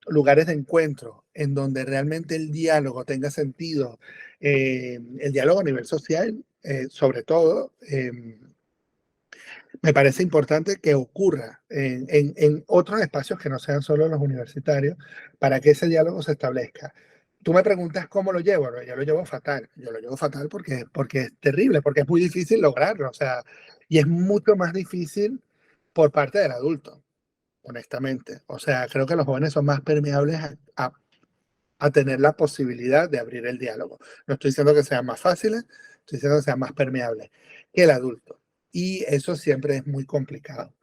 lugares de encuentro en donde realmente el diálogo tenga sentido, el diálogo a nivel social, sobre todo, me parece importante que ocurra en otros espacios que no sean solo los universitarios para que ese diálogo se establezca. Tú me preguntas cómo lo llevo, ¿no? Yo lo llevo fatal. Yo lo llevo fatal porque es terrible, porque es muy difícil lograrlo. O sea, y es mucho más difícil por parte del adulto, honestamente. O sea, creo que los jóvenes son más permeables a tener la posibilidad de abrir el diálogo. No estoy diciendo que sean más fáciles, estoy diciendo que sean más permeables que el adulto. Y eso siempre es muy complicado.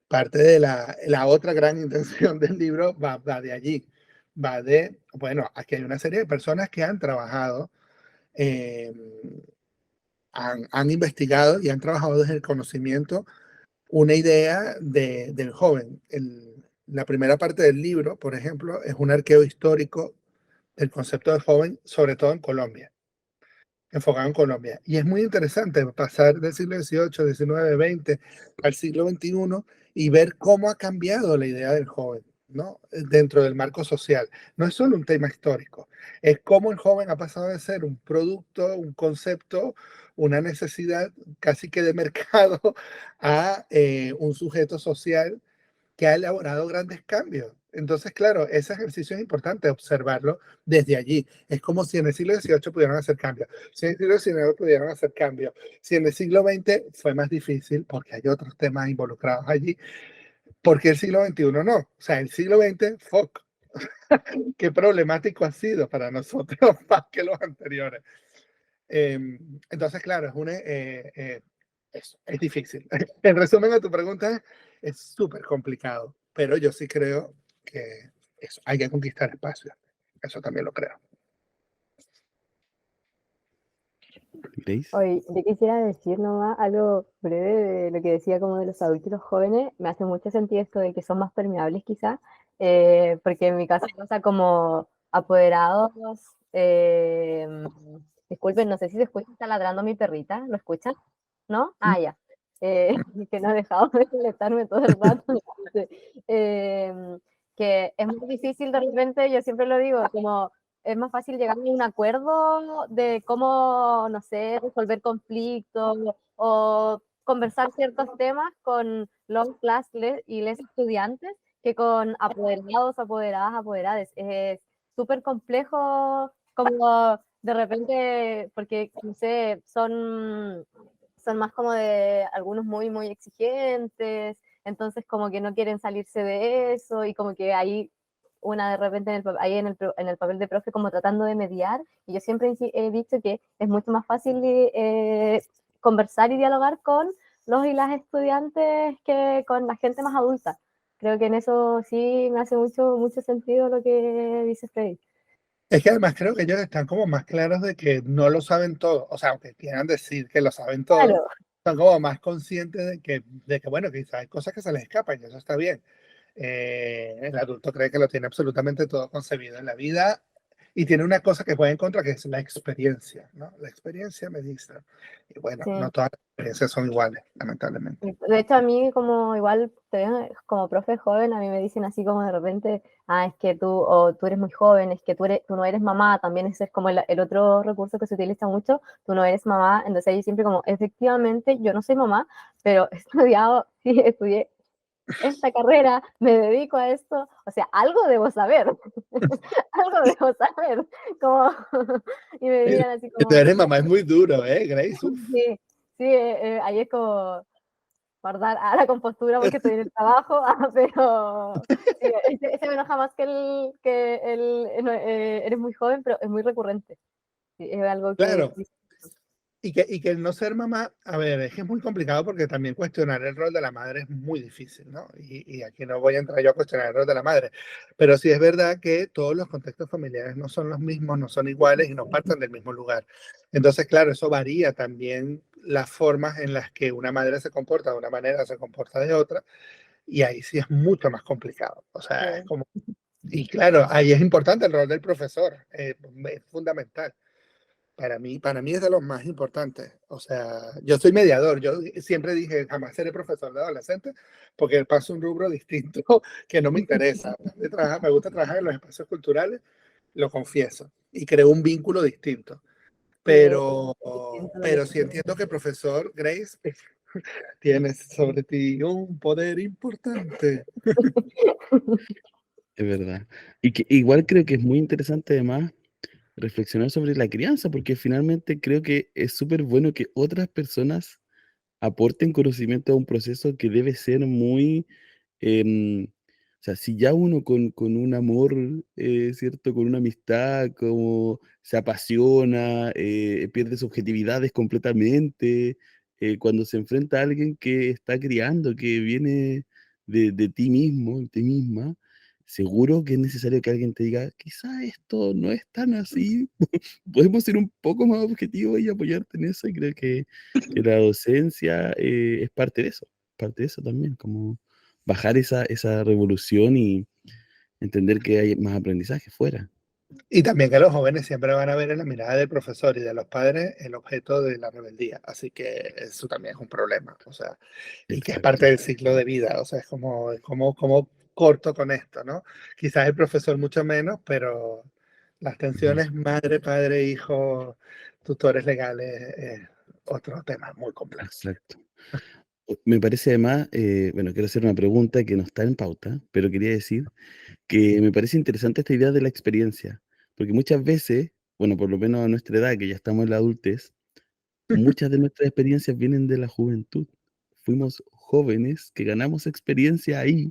Parte de la otra gran intención del libro va de allí. Va de, bueno, aquí hay una serie de personas que han trabajado eh, han investigado y han trabajado desde el conocimiento una idea del joven. La primera parte del libro, por ejemplo, es un arqueo histórico del concepto del joven, sobre todo en Colombia, enfocado en Colombia. Y es muy interesante pasar del siglo XVIII, XIX, XX al siglo XXI y ver cómo ha cambiado la idea del joven, ¿no? Dentro del marco social. No es solo un tema histórico, es cómo el joven ha pasado de ser un producto, un concepto, una necesidad casi que de mercado a un sujeto social que ha elaborado grandes cambios. Entonces, claro, ese ejercicio es importante observarlo desde allí. Es como si en el siglo XVIII pudieran hacer cambios, si en el siglo XIX pudieran hacer cambios, si en el siglo XX fue más difícil porque hay otros temas involucrados allí, porque el siglo XXI no. O sea, el siglo XX, fuck, qué problemático ha sido para nosotros más que los anteriores. Entonces, claro, es difícil. En resumen a tu pregunta, es súper complicado, pero yo sí creo que hay que conquistar espacios. Eso también lo creo. ¿Grace? Oye, yo quisiera decir nomás algo breve de lo que decía como de los adultos y los jóvenes. Me hace mucho sentido esto de que son más permeables quizás, porque en mi caso pasa como apoderados. eh, Disculpen, no sé si se escucha, está ladrando mi perrita, ¿lo escuchan? ¿No? Ah, ya. Que no ha dejado de molestarme todo el rato. Que es muy difícil de repente, yo siempre lo digo, como es más fácil llegar a un acuerdo de cómo, no sé, resolver conflictos o conversar ciertos temas con los y les estudiantes que con apoderados, apoderadas, apoderades. Es súper complejo como de repente, porque, no sé, son más como de algunos muy, muy exigentes, entonces como que no quieren salirse de eso y como que ahí una de repente ahí en el papel de profe como tratando de mediar, y yo siempre he dicho que es mucho más fácil conversar y dialogar con los y las estudiantes que con la gente más adulta. Creo que en eso sí me hace mucho, mucho sentido lo que dice Freddy. Es que además creo que ellos están como más claros de que no lo saben todo. O sea, aunque quieran decir que lo saben todo, Claro. son como más conscientes de que bueno, quizás hay cosas que se les escapan y eso está bien. El adulto cree que lo tiene absolutamente todo concebido en la vida y tiene una cosa que juega en contra, que es la experiencia, ¿no? La experiencia me dice. Y bueno, Sí. no todas las experiencias son iguales, lamentablemente. De hecho, a mí como igual, como profe joven, a mí me dicen así como de repente, ah, es que tú eres muy joven, es que tú no eres mamá, también ese es como el otro recurso que se utiliza mucho, tú no eres mamá, entonces ahí siempre como, efectivamente, yo no soy mamá, pero he estudiado, sí, estudié esta carrera, me dedico a esto, o sea, algo debo saber, algo debo saber, como, y me digan así Tú como, eres mamá, es muy duro, ¿eh, Grace? Uf. sí, sí, ahí es como guardar a la compostura porque estoy en el trabajo, pero sí, ese me enoja más que eres muy joven, pero es muy recurrente. Sí, es algo que... Claro. Y que el no ser mamá, a ver, es que es muy complicado porque también cuestionar el rol de la madre es muy difícil, ¿no? Y aquí no voy a entrar yo a cuestionar el rol de la madre, pero sí es verdad que todos los contextos familiares no son los mismos, no son iguales y no parten del mismo lugar. Entonces, claro, eso varía también las formas en las que una madre se comporta de una manera, se comporta de otra, y ahí sí es mucho más complicado. O sea, es como... Y claro, ahí es importante el rol del profesor, es fundamental. Para mí es de los más importantes. O sea, yo soy mediador. Yo siempre dije, jamás seré profesor de adolescentes porque paso un rubro distinto que no me interesa. Me gusta trabajar en los espacios culturales, lo confieso, y creo un vínculo distinto. Pero, pero sí entiendo que el profesor Grace tiene sobre ti un poder importante. Es verdad. Y que igual creo que es muy interesante además reflexionar sobre la crianza, porque finalmente creo que es súper bueno que otras personas aporten conocimiento a un proceso que debe ser muy, o sea, si ya uno con un amor, ¿cierto? Con una amistad, como se apasiona, pierde subjetividades completamente, cuando se enfrenta a alguien que está criando, que viene de ti mismo, de ti misma, seguro que es necesario que alguien te diga, quizá esto no es tan así, podemos ser un poco más objetivos y apoyarte en eso, y creo que la docencia es parte de eso también, como bajar esa revolución y entender que hay más aprendizaje fuera. Y también que los jóvenes siempre van a ver en la mirada del profesor y de los padres el objeto de la rebeldía. Así que eso también es un problema. O sea, y que es parte Exacto, del ciclo de vida. O sea, como corto con esto, ¿no? Quizás el profesor mucho menos, pero las ujú, tensiones madre, padre, hijo, tutores legales, otro tema muy complejo. exacto. Me parece además, bueno, quiero hacer una pregunta que no está en pauta, pero quería decir que me parece interesante esta idea de la experiencia, porque muchas veces, bueno, por lo menos a nuestra edad, que ya estamos en la adultez, muchas de nuestras experiencias vienen de la juventud. Fuimos jóvenes que ganamos experiencia ahí,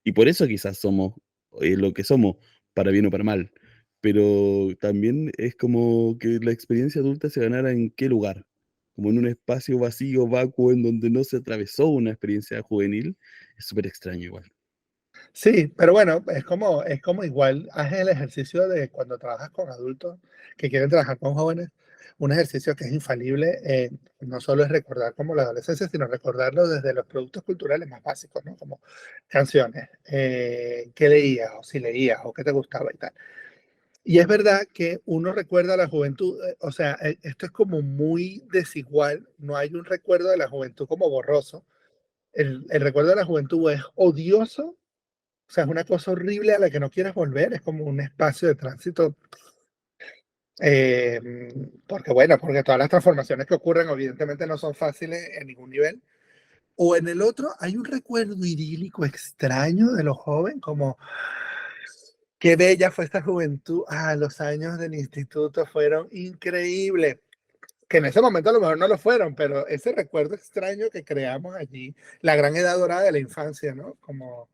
y por eso quizás somos lo que somos, para bien o para mal. Pero también es como que la experiencia adulta se ganara en qué lugar, como en un espacio vacío, vacuo, en donde no se atravesó una experiencia juvenil. Es súper extraño igual. Sí, pero bueno, es como igual, haz el ejercicio de cuando trabajas con adultos que quieren trabajar con jóvenes, un ejercicio que es infalible, no solo es recordar como la adolescencia, sino recordarlo desde los productos culturales más básicos, ¿no? Como canciones, qué leías o si leías o qué te gustaba y tal. Y es verdad que uno recuerda a la juventud, o sea, esto es como muy desigual, no hay un recuerdo de la juventud como borroso, el recuerdo de la juventud es odioso, o sea, es una cosa horrible a la que no quieres volver, es como un espacio de tránsito, eh, porque bueno, porque todas las transformaciones que ocurren evidentemente no son fáciles en ningún nivel. O en el otro hay un recuerdo idílico extraño de lo joven, como qué bella fue esta juventud, los años del instituto fueron increíbles, que en ese momento a lo mejor no lo fueron, pero ese recuerdo extraño que creamos allí, la gran edad dorada de la infancia, ¿no? Como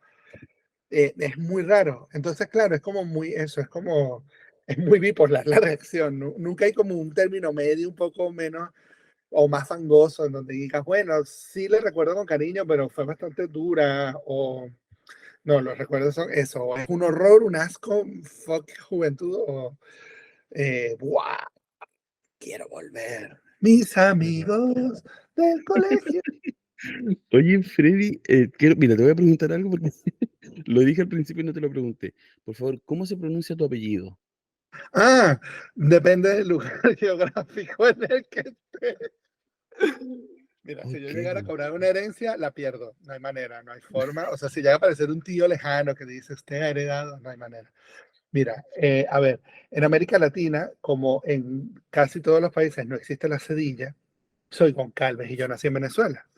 es muy raro. Entonces, claro, es como muy eso, es muy bipolar la reacción. Nunca hay como un término medio un poco menos o más fangoso en donde digas, bueno, sí le recuerdo con cariño, pero fue bastante dura, o no, los recuerdos son eso, o es un horror, un asco, fuck juventud, o ¡buah! Quiero volver. Mis amigos del colegio. Oye, Freddy, mira, te voy a preguntar algo porque lo dije al principio y no te lo pregunté. Por favor, ¿cómo se pronuncia tu apellido? Ah, depende del lugar geográfico en el que esté. Mira, si yo Ok. llegara a cobrar una herencia, la pierdo. No hay manera, no hay forma. O sea, si llega a aparecer un tío lejano que dice, usted ha heredado, no hay manera. Mira, a ver, en América Latina, como en casi todos los países no existe la cedilla, soy Goncalves y yo nací en Venezuela.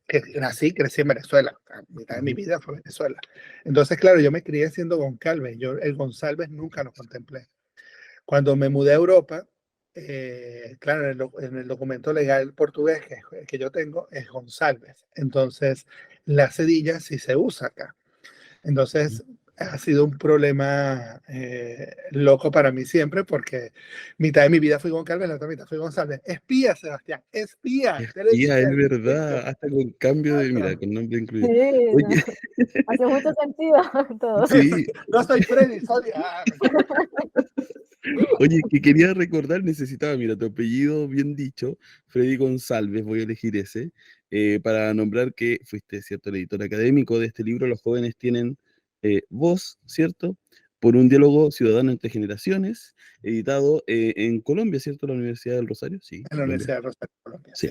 Que nací, crecí en Venezuela. La mitad de mi Ujú, vida fue Venezuela. Entonces, claro, yo me crié siendo Goncalves. Yo el González nunca lo contemplé. Cuando me mudé a Europa, claro, en el documento legal portugués que yo tengo es González. Entonces, la cedilla sí se usa acá. ujú. Entonces, ha sido un problema loco para mí siempre porque mitad de mi vida fui Goncalves, la otra mitad fui González. Espía, Sebastián, espía, te lo he Espía, dicho es desde el principio. verdad, hasta con cambio de, mira, Claro. con nombre Sí, incluido. no, Oye, hace mucho sentido todo. sí, No soy Freddy, soy... oye, que quería recordar, necesitaba, mira, tu apellido bien dicho, Freddy González, voy a elegir ese, para nombrar que fuiste, ¿cierto?, el editor académico de este libro, Los jóvenes tienen voz, ¿cierto?, por un diálogo ciudadano entre generaciones, editado en Colombia, ¿cierto?, la Universidad del Rosario, sí, En la Colombia, Universidad de Rosario, Colombia, sí.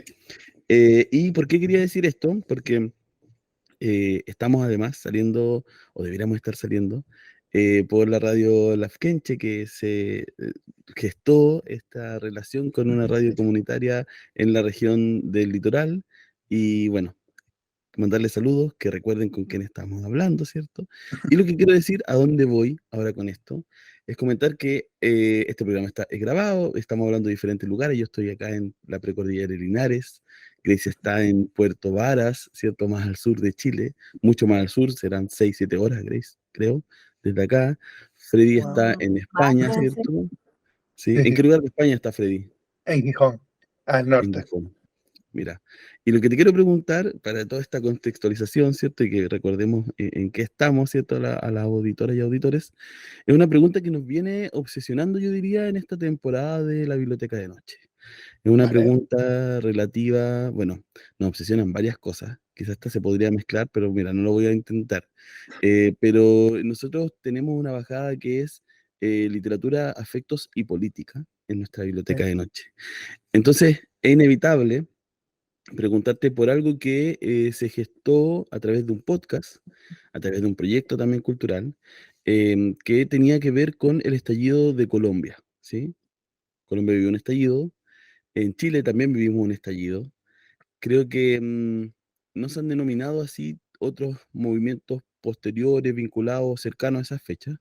sí. ¿Y por qué quería decir esto? Porque estamos además saliendo, o deberíamos estar saliendo, por la radio Lafkenche, que se gestó esta relación con una radio comunitaria en la región del litoral. Y bueno, mandarles saludos, que recuerden con quién estamos hablando, ¿cierto? Y lo que quiero decir, a dónde voy ahora con esto, es comentar que este programa es grabado, estamos hablando de diferentes lugares, yo estoy acá en la precordillera de Linares, Grace está en Puerto Varas, ¿cierto? Más al sur de Chile, mucho más al sur, serán 6 7 horas, Grace, creo, desde acá. Freddy está Wow. en Más, España, sí. ¿cierto? ¿Sí? ¿En Sí, qué lugar de España está Freddy? en Gijón, al En norte. Gijón. Mira, y lo que te quiero preguntar para toda esta contextualización, ¿cierto? Y que recordemos en qué estamos, ¿cierto? A las auditoras y auditores, es una pregunta que nos viene obsesionando, yo diría, en esta temporada de la Biblioteca de Noche. Es una ¿vale? pregunta relativa, bueno, nos obsesionan varias cosas, quizás esta se podría mezclar, pero mira, no lo voy a intentar. Pero nosotros tenemos una bajada que es literatura, afectos y política en nuestra Biblioteca Sí. de Noche. Entonces, es inevitable preguntarte por algo que se gestó a través de un podcast, a través de un proyecto también cultural, que tenía que ver con el estallido de Colombia, ¿sí? Colombia vivió un estallido, en Chile también vivimos un estallido. Creo que no se han denominado así otros movimientos posteriores, vinculados, cercanos a esas fechas.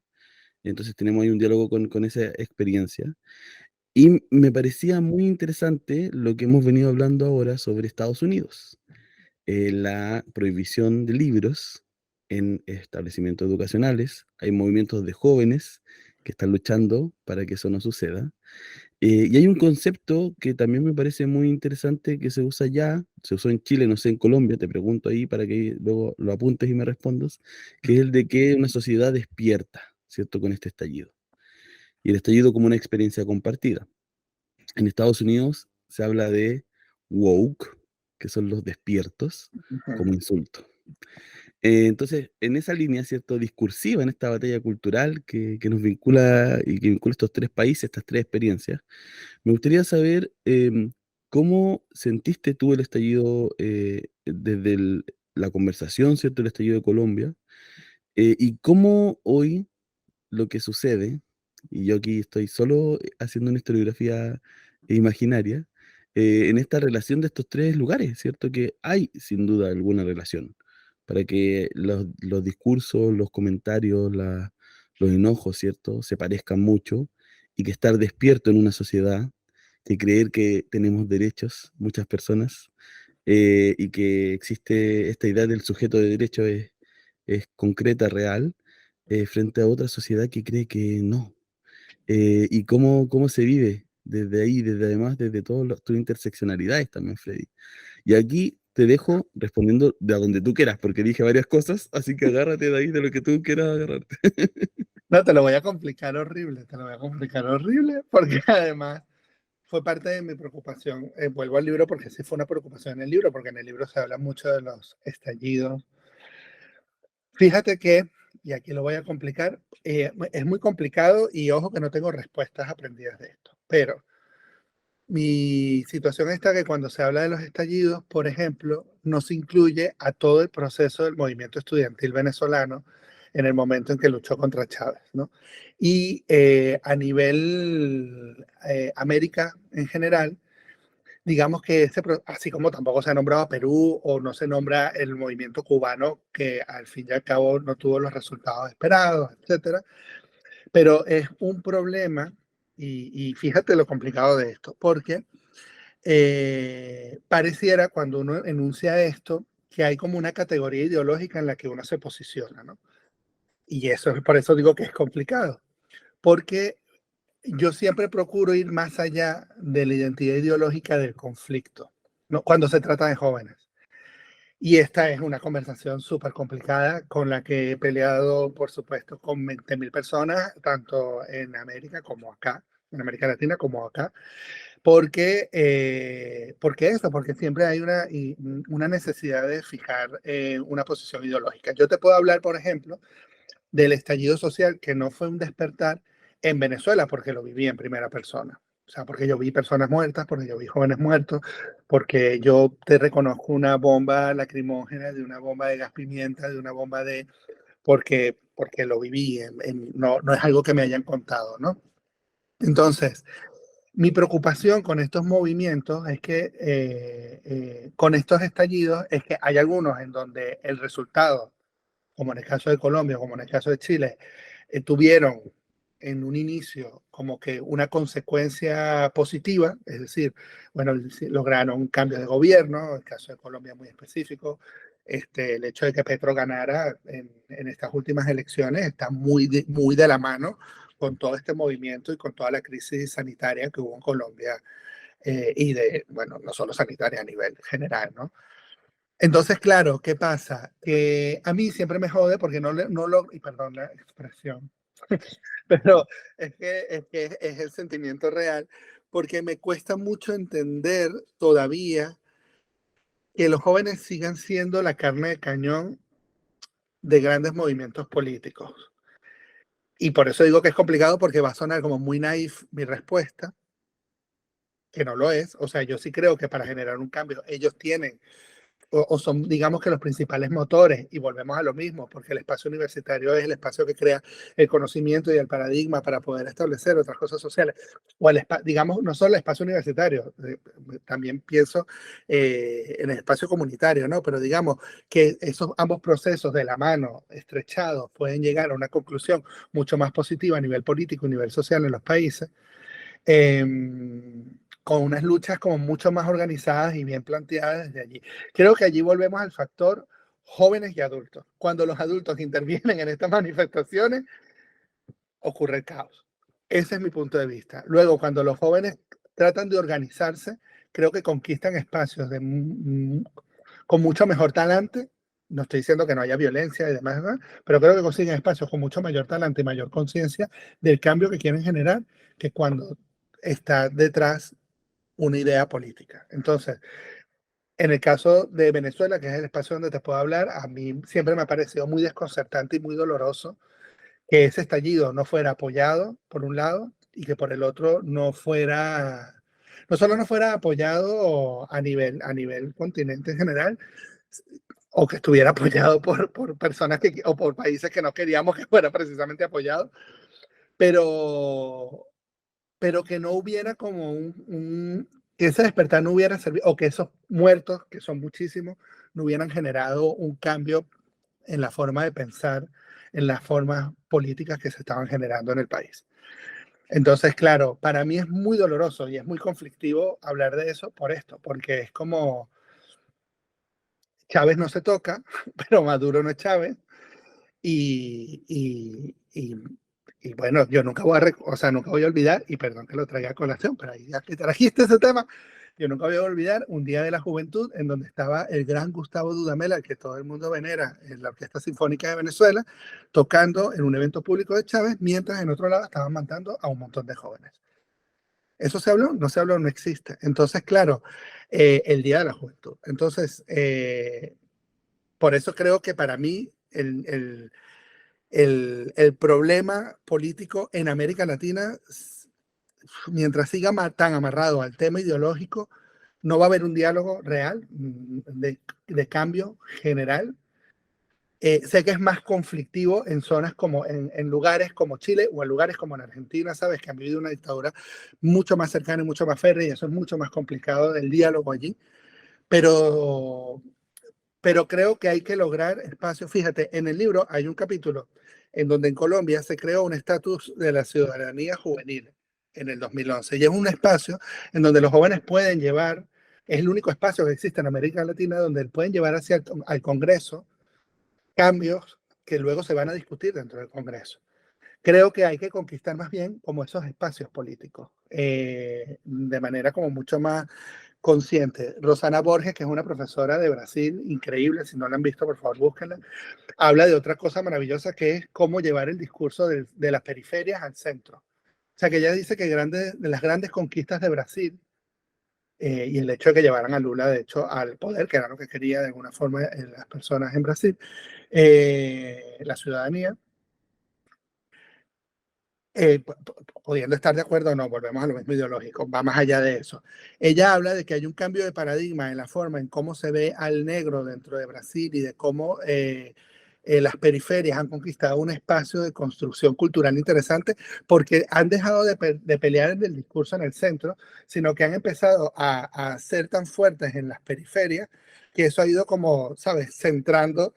Entonces tenemos ahí un diálogo con esa experiencia. Y me parecía muy interesante lo que hemos venido hablando ahora sobre Estados Unidos. La prohibición de libros en establecimientos educacionales. Hay movimientos de jóvenes que están luchando para que eso no suceda. Y hay un concepto que también me parece muy interesante que se usa ya, se usó en Chile, no sé, en Colombia, te pregunto ahí para que luego lo apuntes y me respondas, que es el de que una sociedad despierta, ¿cierto?, con este estallido. Y el estallido como una experiencia compartida. En Estados Unidos se habla de woke, que son los despiertos, como Ujú. insulto. Entonces, en esa línea, ¿cierto?, discursiva, en esta batalla cultural que nos vincula y que vincula estos tres países, estas tres experiencias, me gustaría saber cómo sentiste tú el estallido desde la conversación, ¿cierto?, el estallido de Colombia, y cómo hoy lo que sucede, y yo aquí estoy solo haciendo una historiografía imaginaria, en esta relación de estos tres lugares, ¿cierto? Que hay sin duda alguna relación, para que los discursos, los comentarios, los enojos, ¿cierto? Se parezcan mucho, y que estar despierto en una sociedad, que creer que tenemos derechos, muchas personas, y que existe esta idea del sujeto de derecho es concreta, real, frente a otra sociedad que cree que no. Y cómo se vive desde ahí, desde además, desde todas tus interseccionalidades también, Freddy. Y aquí te dejo respondiendo de a donde tú quieras, porque dije varias cosas, así que agárrate de ahí, de lo que tú quieras agarrarte. No, te lo voy a complicar horrible, te lo voy a complicar horrible, porque además fue parte de mi preocupación. Vuelvo al libro porque sí fue una preocupación en el libro, porque en el libro se habla mucho de los estallidos. Fíjate que, y aquí lo voy a complicar, es muy complicado y ojo que no tengo respuestas aprendidas de esto, pero mi situación está que cuando se habla de los estallidos, por ejemplo, no se incluye a todo el proceso del movimiento estudiantil venezolano en el momento en que luchó contra Chávez, ¿no? Y a nivel América en general, digamos que así como tampoco se ha nombrado a Perú o no se nombra el movimiento cubano, que al fin y al cabo no tuvo los resultados esperados, etcétera, pero es un problema y fíjate lo complicado de esto, porque pareciera cuando uno enuncia esto que hay como una categoría ideológica en la que uno se posiciona, ¿no? Y eso es por eso digo que es complicado, porque yo siempre procuro ir más allá de la identidad ideológica del conflicto, ¿no? Cuando se trata de jóvenes. Y esta es una conversación súper complicada con la que he peleado, por supuesto, con 20.000 personas, tanto en América como acá, en América Latina como acá, porque eso, porque siempre hay una necesidad de fijar una posición ideológica. Yo te puedo hablar, por ejemplo, del estallido social, que no fue un despertar en Venezuela, porque lo viví en primera persona. O sea, porque yo vi personas muertas, porque yo vi jóvenes muertos, porque yo te reconozco una bomba lacrimógena, de una bomba de gas pimienta, de una bomba de... porque lo viví, no, no es algo que me hayan contado, ¿no? Entonces, mi preocupación con estos movimientos es que, con estos estallidos, es que hay algunos en donde el resultado, como en el caso de Colombia, como en el caso de Chile, tuvieron en un inicio como que una consecuencia positiva, es decir, bueno, lograron un cambio de gobierno, en el caso de Colombia muy específico, el hecho de que Petro ganara en estas últimas elecciones está muy de la mano con todo este movimiento y con toda la crisis sanitaria que hubo en Colombia y bueno, no solo sanitaria, a nivel general, ¿no? Entonces, claro, ¿qué pasa? Que a mí siempre me jode porque y perdón la expresión, pero es que es el sentimiento real, porque me cuesta mucho entender todavía que los jóvenes sigan siendo la carne de cañón de grandes movimientos políticos. Y por eso digo que es complicado, porque va a sonar como muy naif mi respuesta, que no lo es. O sea, yo sí creo que para generar un cambio ellos tienen o son, digamos, que los principales motores, y volvemos a lo mismo, porque el espacio universitario es el espacio que crea el conocimiento y el paradigma para poder establecer otras cosas sociales, o digamos, no solo el espacio universitario, también pienso en el espacio comunitario, ¿no? Pero digamos que esos ambos procesos de la mano, estrechados, pueden llegar a una conclusión mucho más positiva a nivel político y a nivel social en los países. Con unas luchas como mucho más organizadas y bien planteadas desde allí. Creo que allí volvemos al factor jóvenes y adultos. Cuando los adultos intervienen en estas manifestaciones, ocurre el caos. Ese es mi punto de vista. Luego, cuando los jóvenes tratan de organizarse, creo que conquistan espacios con mucho mejor talante. No estoy diciendo que no haya violencia y demás, ¿no? Pero creo que consiguen espacios con mucho mayor talante y mayor conciencia del cambio que quieren generar, que cuando está detrás una idea política. Entonces, en el caso de Venezuela, que es el espacio donde te puedo hablar, a mí siempre me ha parecido muy desconcertante y muy doloroso que ese estallido no fuera apoyado por un lado y que por el otro no solo no fuera apoyado a nivel continente en general, o que estuviera apoyado por personas o por países que no queríamos que fuera precisamente apoyado, pero, pero que no hubiera como que ese despertar no hubiera servido, o que esos muertos, que son muchísimos, no hubieran generado un cambio en la forma de pensar, en las formas políticas que se estaban generando en el país. Entonces, claro, para mí es muy doloroso y es muy conflictivo hablar de eso por esto, porque es como Chávez no se toca, pero Maduro no es Chávez. Y, y, y, y bueno, yo nunca voy nunca voy a olvidar, y perdón que lo traiga a colación, pero ahí ya que trajiste ese tema, yo nunca voy a olvidar un día de la juventud en donde estaba el gran Gustavo Dudamel, al que todo el mundo venera, en la Orquesta Sinfónica de Venezuela, tocando en un evento público de Chávez, mientras en otro lado estaban matando a un montón de jóvenes. ¿Eso se habló? No se habló, no existe. Entonces, claro, el Día de la Juventud. Entonces, por eso creo que para mí el problema político en América Latina, mientras siga tan amarrado al tema ideológico, no va a haber un diálogo real de cambio general. Sé que es más conflictivo en zonas como en lugares como Chile o en lugares como en Argentina, sabes, que han vivido una dictadura mucho más cercana y mucho más férrea, y eso es mucho más complicado del diálogo allí. Pero creo que hay que lograr espacio. Fíjate, en el libro hay un capítulo en donde en Colombia se creó un estatus de la ciudadanía juvenil en el 2011, y es un espacio en donde los jóvenes pueden llevar, es el único espacio que existe en América Latina donde pueden llevar al Congreso cambios que luego se van a discutir dentro del Congreso. Creo que hay que conquistar más bien como esos espacios políticos, de manera como mucho más consciente. Rosana Borges, que es una profesora de Brasil, increíble, si no la han visto, por favor, búsquenla, habla de otra cosa maravillosa, que es cómo llevar el discurso de las periferias al centro. O sea, que ella dice que de las grandes conquistas de Brasil, y el hecho de que llevaran a Lula, de hecho, al poder, que era lo que quería de alguna forma las personas en Brasil, la ciudadanía, pudiendo estar de acuerdo o no, volvemos a lo mismo ideológico, va más allá de eso. Ella habla de que hay un cambio de paradigma en la forma en cómo se ve al negro dentro de Brasil, y de cómo las periferias han conquistado un espacio de construcción cultural interesante, porque han dejado de pelear en el discurso en el centro, sino que han empezado a ser tan fuertes en las periferias, que eso ha ido como, ¿sabes?, cercando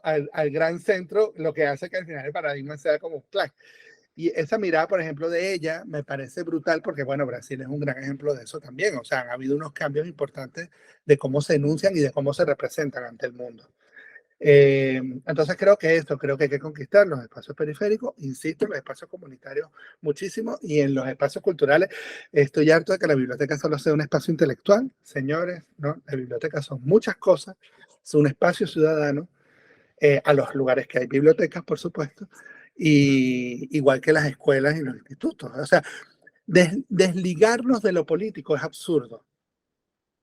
al gran centro, lo que hace que al final el paradigma sea como clac. Y esa mirada, por ejemplo, de ella me parece brutal, porque, bueno, Brasil es un gran ejemplo de eso también. O sea, han habido unos cambios importantes de cómo se enuncian y de cómo se representan ante el mundo. Entonces creo que hay que conquistar los espacios periféricos, insisto, en los espacios comunitarios muchísimo, y en los espacios culturales estoy harto de que la biblioteca solo sea un espacio intelectual. Señores, ¿no? La biblioteca son muchas cosas, es un espacio ciudadano, a los lugares que hay bibliotecas, por supuesto, y igual que las escuelas y los institutos. O sea, desligarnos de lo político es absurdo,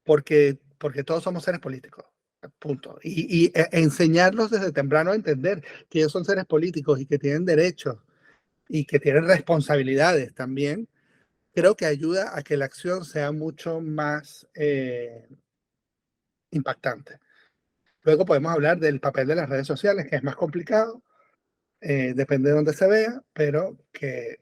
porque todos somos seres políticos. Punto. Y enseñarlos desde temprano a entender que ellos son seres políticos y que tienen derechos y que tienen responsabilidades también, creo que ayuda a que la acción sea mucho más impactante. Luego podemos hablar del papel de las redes sociales, que es más complicado, depende de dónde se vea, pero que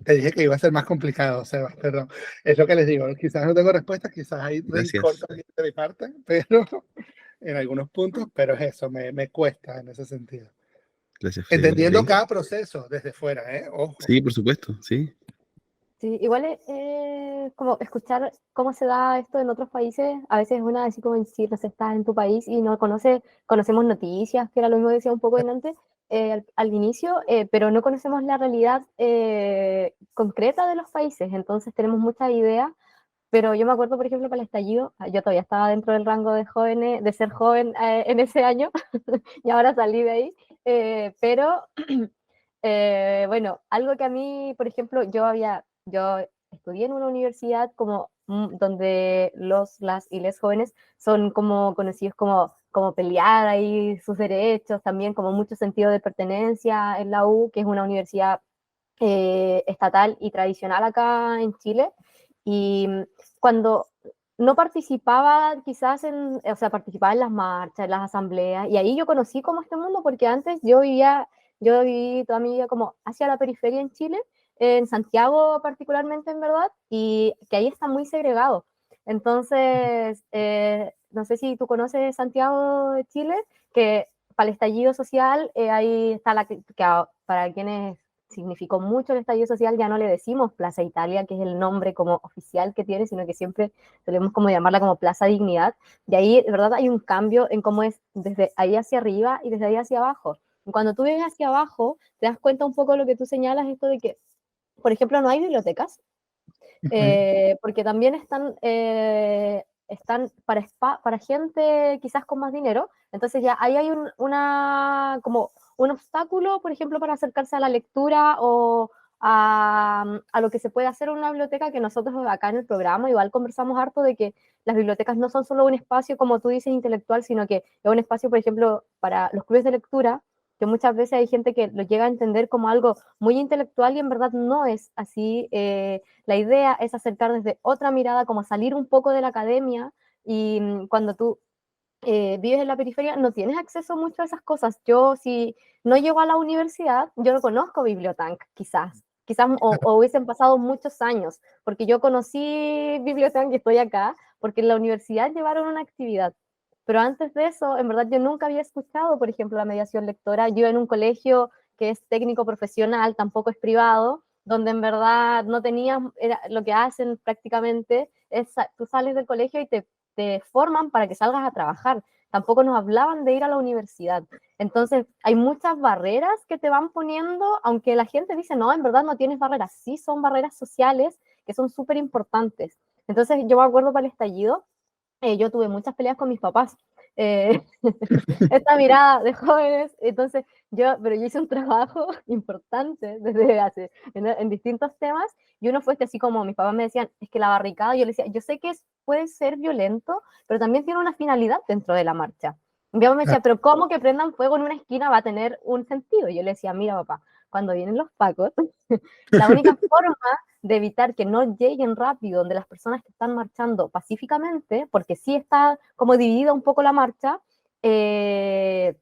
te dije que iba a ser más complicado, Sebas, perdón. Es lo que les digo, quizás no tengo respuesta, quizás hay Gracias. cortes de mi parte, pero en algunos puntos, pero es eso, me cuesta en ese sentido. Gracias, Freddy. Entendiendo Sí. cada proceso desde fuera, ojo. Sí, por supuesto, sí. Sí, igual es como escuchar cómo se da esto en otros países. A veces una así como en Chile, no sé, estás en tu país y no conocemos noticias, que era lo mismo que decía un poco antes, al inicio, pero no conocemos la realidad concreta de los países. Entonces tenemos muchas ideas, pero yo me acuerdo, por ejemplo, para el estallido, yo todavía estaba dentro del rango de jóvenes, de ser joven en ese año, y ahora salí de ahí, pero bueno, algo que a mí, por ejemplo, yo estudié en una universidad como donde las y les jóvenes son como conocidos como pelear ahí sus derechos, también como mucho sentido de pertenencia en la U, que es una universidad estatal y tradicional acá en Chile. Y cuando no participaba quizás o sea, participaba en las marchas, en las asambleas, y ahí yo conocí como este mundo, porque antes yo viví toda mi vida como hacia la periferia en Chile, en Santiago particularmente, en verdad, y que ahí está muy segregado. Entonces, no sé si tú conoces Santiago de Chile, que para el estallido social, ahí está para quienes significó mucho el estallido social, ya no le decimos Plaza Italia, que es el nombre como oficial que tiene, sino que siempre solemos como llamarla como Plaza Dignidad. De ahí, de verdad, hay un cambio en cómo es desde ahí hacia arriba y desde ahí hacia abajo. Cuando tú vienes hacia abajo, te das cuenta un poco de lo que tú señalas, esto de que, por ejemplo, no hay bibliotecas, porque también están para gente quizás con más dinero, entonces ya ahí hay como un obstáculo, por ejemplo, para acercarse a la lectura o a lo que se puede hacer en una biblioteca, que nosotros acá en el programa igual conversamos harto de que las bibliotecas no son solo un espacio, como tú dices, intelectual, sino que es un espacio, por ejemplo, para los clubes de lectura, que muchas veces hay gente que lo llega a entender como algo muy intelectual y en verdad no es así. La idea es acercar desde otra mirada, como salir un poco de la academia, y cuando tú vives en la periferia no tienes acceso mucho a esas cosas. Yo, si no llego a la universidad, yo no conozco Bibliotank, quizás o hubiesen pasado muchos años, porque yo conocí Bibliotank y estoy acá, porque en la universidad llevaron una actividad. Pero antes de eso, en verdad yo nunca había escuchado, por ejemplo, la mediación lectora. Yo en un colegio que es técnico profesional, tampoco es privado, donde en verdad no tenías, lo que hacen prácticamente es, tú sales del colegio y te forman para que salgas a trabajar. Tampoco nos hablaban de ir a la universidad. Entonces, hay muchas barreras que te van poniendo, aunque la gente dice, no, en verdad no tienes barreras. Sí, son barreras sociales que son súper importantes. Entonces, yo me acuerdo para el estallido, yo tuve muchas peleas con mis papás. Esta mirada de jóvenes, entonces pero yo hice un trabajo importante en distintos temas, y uno fue así como mis papás me decían, es que la barricada, yo les decía, yo sé que puede ser violento, pero también tiene una finalidad dentro de la marcha. Mi papá me decía, pero ¿cómo que prendan fuego en una esquina va a tener un sentido? Y yo le decía, mira papá, cuando vienen los pacos, la única forma de evitar que no lleguen rápido donde las personas que están marchando pacíficamente, porque sí está como dividida un poco la marcha, es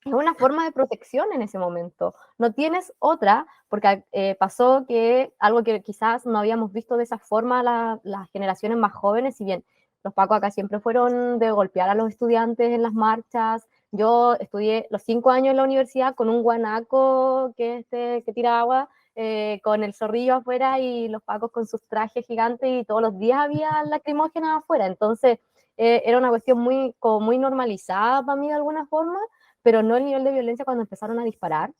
una forma de protección en ese momento. No tienes otra, porque pasó que algo que quizás no habíamos visto de esa forma las generaciones más jóvenes, si bien los pacos acá siempre fueron de golpear a los estudiantes en las marchas. Yo estudié los 5 años en la universidad con un guanaco que tira agua, con el zorrillo afuera y los pacos con sus trajes gigantes, y todos los días había lacrimógenas afuera. Entonces era una cuestión como muy normalizada para mí de alguna forma, pero no el nivel de violencia cuando empezaron a disparar.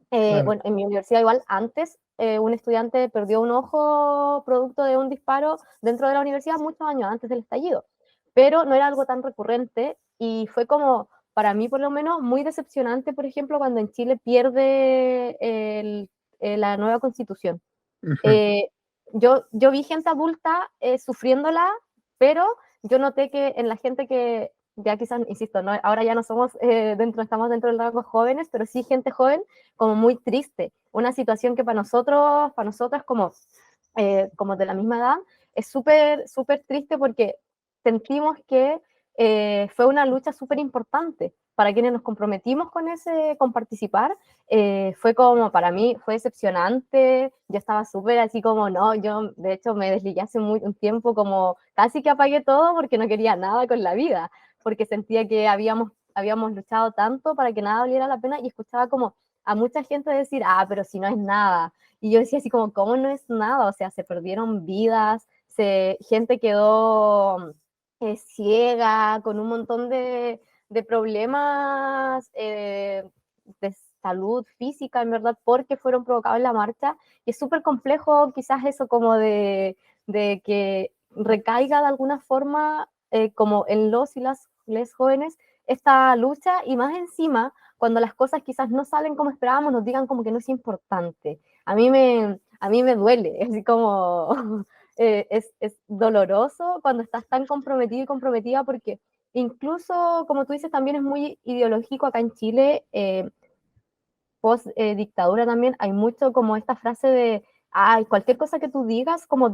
Claro. Bueno, en mi universidad igual antes un estudiante perdió un ojo producto de un disparo dentro de la universidad muchos años antes del estallido, pero no era algo tan recurrente y fue como, para mí por lo menos, muy decepcionante, por ejemplo, cuando en Chile pierde la nueva constitución. Eh, yo vi gente adulta sufriéndola, pero yo noté que en la gente que ya quizás, insisto, ¿no? Ahora ya no somos estamos dentro del rango jóvenes, pero sí gente joven como muy triste. Una situación que para nosotros, para nosotras como de la misma edad, es súper, súper triste porque sentimos que fue una lucha súper importante para quienes nos comprometimos con participar. Fue como, para mí, fue decepcionante. Yo estaba súper así como, no, yo de hecho me desligué hace un tiempo, como casi que apagué todo porque no quería nada con la vida, porque sentía que habíamos luchado tanto para que nada valiera la pena y escuchaba como a mucha gente decir, pero si no es nada. Y yo decía así como, ¿cómo no es nada? O sea, se perdieron vidas, gente quedó ciega, con un montón de problemas de salud física, en verdad, porque fueron provocados en la marcha. Y es súper complejo quizás eso como de que recaiga de alguna forma como en los y les jóvenes esta lucha y más encima cuando las cosas quizás no salen como esperábamos, nos digan como que no es importante. A mí me duele, así como es doloroso cuando estás tan comprometido y comprometida porque incluso, como tú dices, también es muy ideológico acá en Chile, post dictadura también, hay mucho como esta frase de, cualquier cosa que tú digas como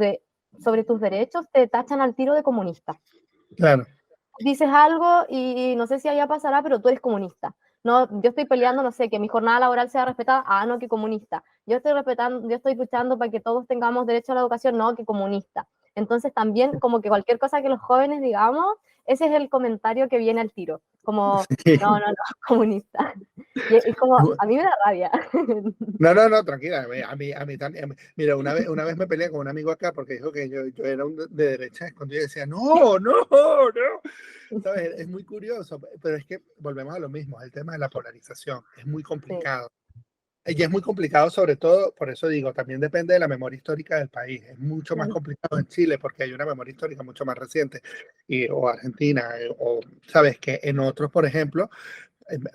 sobre tus derechos, te tachan al tiro de comunista. Claro. Dices algo y no sé si allá pasará, pero tú eres comunista. No, yo estoy peleando, no sé, que mi jornada laboral sea respetada, no, que comunista. Yo estoy luchando para que todos tengamos derecho a la educación, no, que comunista. Entonces también como que cualquier cosa que los jóvenes digamos, ese es el comentario que viene al tiro, como, Sí. no, comunista. Y es como, a mí me da rabia. No, tranquila, a mí también. Mira, una vez me peleé con un amigo acá porque dijo que yo era de derecha escondido y decía, no. ¿Sabes? Es muy curioso, pero es que volvemos a lo mismo, el tema de la polarización es muy Sí, complicado. Y es muy complicado, sobre todo, por eso digo, también depende de la memoria histórica del país. Es mucho más claro. complicado en Chile porque hay una memoria histórica mucho más reciente, o Argentina, o sabes que en otros, por ejemplo,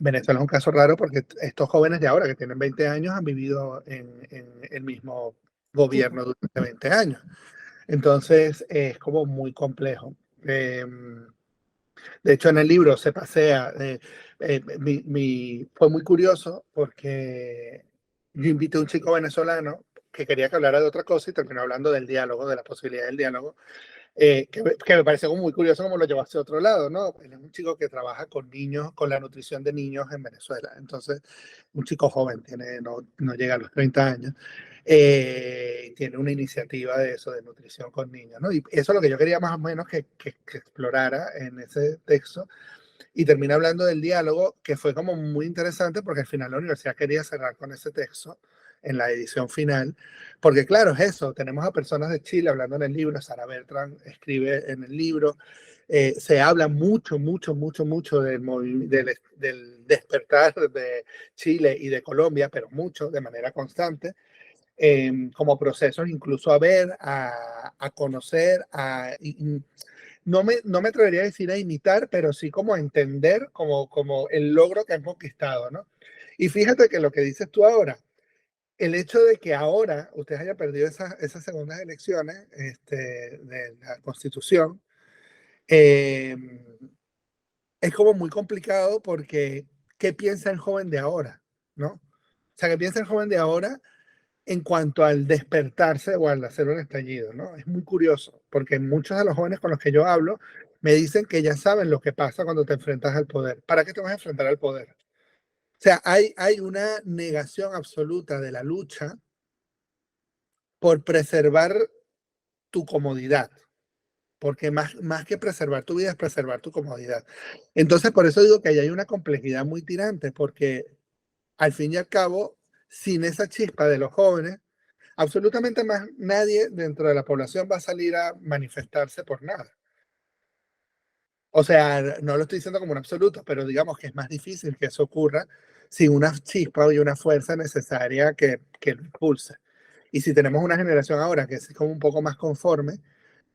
Venezuela es un caso raro porque estos jóvenes de ahora que tienen 20 años han vivido en el mismo Sí, gobierno durante 20 años. Entonces es como muy complejo. De hecho, en el libro se pasea. Fue muy curioso porque yo invité a un chico venezolano que quería que hablara de otra cosa y terminó hablando del diálogo, de la posibilidad del diálogo, que me parece muy curioso cómo lo llevaste a otro lado, ¿no? Él es un chico que trabaja con niños, con la nutrición de niños en Venezuela. Entonces, un chico joven, no llega a los 30 años, tiene una iniciativa de eso, de nutrición con niños, ¿no? Y eso es lo que yo quería más o menos que explorara en ese texto. Y termina hablando del diálogo, que fue como muy interesante porque al final la universidad quería cerrar con ese texto en la edición final, porque claro, es eso, tenemos a personas de Chile hablando en el libro, Sara Bertrand escribe en el libro, se habla mucho del despertar de Chile y de Colombia, pero mucho, de manera constante, como procesos incluso a ver, a conocer, no me atrevería a decir a imitar, pero sí como a entender como el logro que han conquistado, ¿no? Y fíjate que lo que dices tú ahora, el hecho de que ahora ustedes hayan perdido esas segundas elecciones de la Constitución, eh, es como muy complicado porque ¿qué piensa el joven de ahora? ¿No? O sea, ¿qué piensa el joven de ahora en cuanto al despertarse o al hacer un estallido? ¿No? Es muy curioso, porque muchos de los jóvenes con los que yo hablo me dicen que ya saben lo que pasa cuando te enfrentas al poder. ¿Para qué te vas a enfrentar al poder? O sea, hay una negación absoluta de la lucha por preservar tu comodidad, porque más que preservar tu vida es preservar tu comodidad. Entonces, por eso digo que ahí hay una complejidad muy tirante, porque al fin y al cabo, sin esa chispa de los jóvenes, absolutamente más nadie dentro de la población va a salir a manifestarse por nada. O sea, no lo estoy diciendo como un absoluto, pero digamos que es más difícil que eso ocurra sin una chispa y una fuerza necesaria que lo impulse. Y si tenemos una generación ahora que es como un poco más conforme,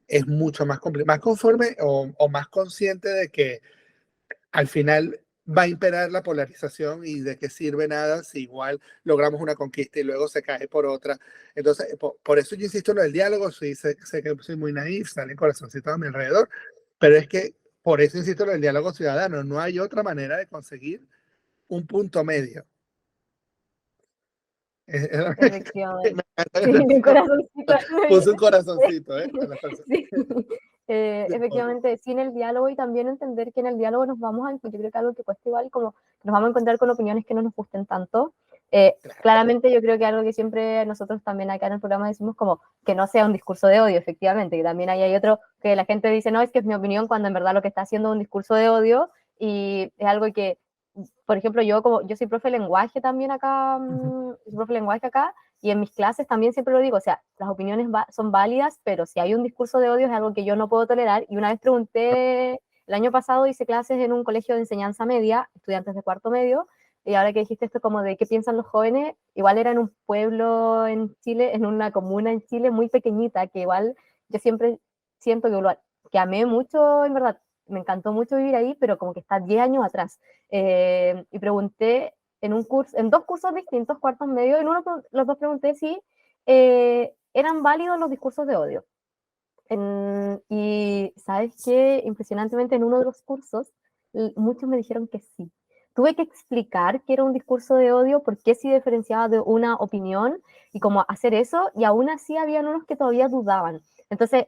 es mucho más complicado, más conforme o más consciente de que al final va a imperar la polarización y de qué sirve nada si igual logramos una conquista y luego se cae por otra. Entonces, por eso yo insisto en lo del diálogo, sí, sé que soy muy naif, salen corazoncitos a mi alrededor, pero es que por eso insisto en lo del diálogo ciudadano, no hay otra manera de conseguir un punto medio. Efectivamente. Me encanta Sí, que mi corazoncito. puse un corazoncito, ¿eh? Sí. Efectivamente, sin el diálogo y también entender que en el diálogo nos vamos a, yo creo que algo que cuesta igual, como que nos vamos a encontrar con opiniones que no nos gusten tanto. Claramente yo creo que algo que siempre nosotros también acá en el programa decimos como que no sea un discurso de odio, efectivamente, que también hay otro que la gente dice, no, es que es mi opinión, cuando en verdad lo que está haciendo es un discurso de odio y es algo que, por ejemplo, yo soy profe de lenguaje también acá, soy profe de lenguaje acá, y en mis clases también siempre lo digo, o sea, las opiniones son válidas, pero si hay un discurso de odio es algo que yo no puedo tolerar. Y una vez pregunté, el año pasado hice clases en un colegio de enseñanza media, estudiantes de cuarto medio, y ahora que dijiste esto como de qué piensan los jóvenes, igual era en un pueblo en Chile, en una comuna en Chile muy pequeñita, que igual yo siempre siento que amé mucho, en verdad, me encantó mucho vivir ahí, pero como que está 10 años atrás. Y pregunté en dos cursos distintos, cuartos medios, en uno los dos pregunté si eran válidos los discursos de odio. Y sabes qué, impresionantemente en uno de los cursos, muchos me dijeron que sí. Tuve que explicar qué era un discurso de odio, por qué se diferenciaba de una opinión y cómo hacer eso, y aún así habían unos que todavía dudaban. Entonces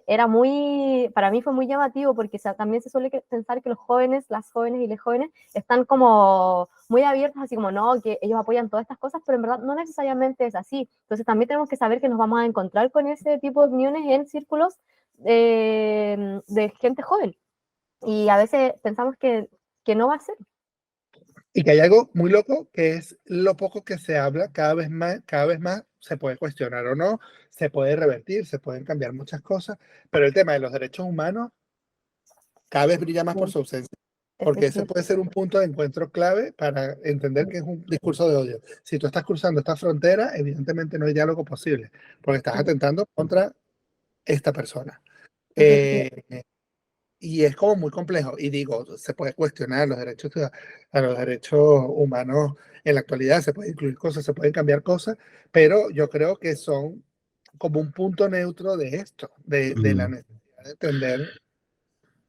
para mí fue muy llamativo porque también se suele pensar que los jóvenes, las jóvenes y los jóvenes están como muy abiertos, así como no, que ellos apoyan todas estas cosas, pero en verdad no necesariamente es así. Entonces también tenemos que saber que nos vamos a encontrar con ese tipo de opiniones en círculos de gente joven. Y a veces pensamos que no va a ser. Y que hay algo muy loco que es lo poco que se habla, cada vez más se puede cuestionar o no, se puede revertir, se pueden cambiar muchas cosas, pero el tema de los derechos humanos cada vez brilla más por su ausencia, porque ese puede ser un punto de encuentro clave para entender que es un discurso de odio. Si tú estás cruzando esta frontera, evidentemente no hay diálogo posible, porque estás atentando contra esta persona. Y es como muy complejo. Y digo, se puede cuestionar los derechos humanos en la actualidad, se pueden incluir cosas, se pueden cambiar cosas, pero yo creo que son como un punto neutro de esto, de la necesidad de entender.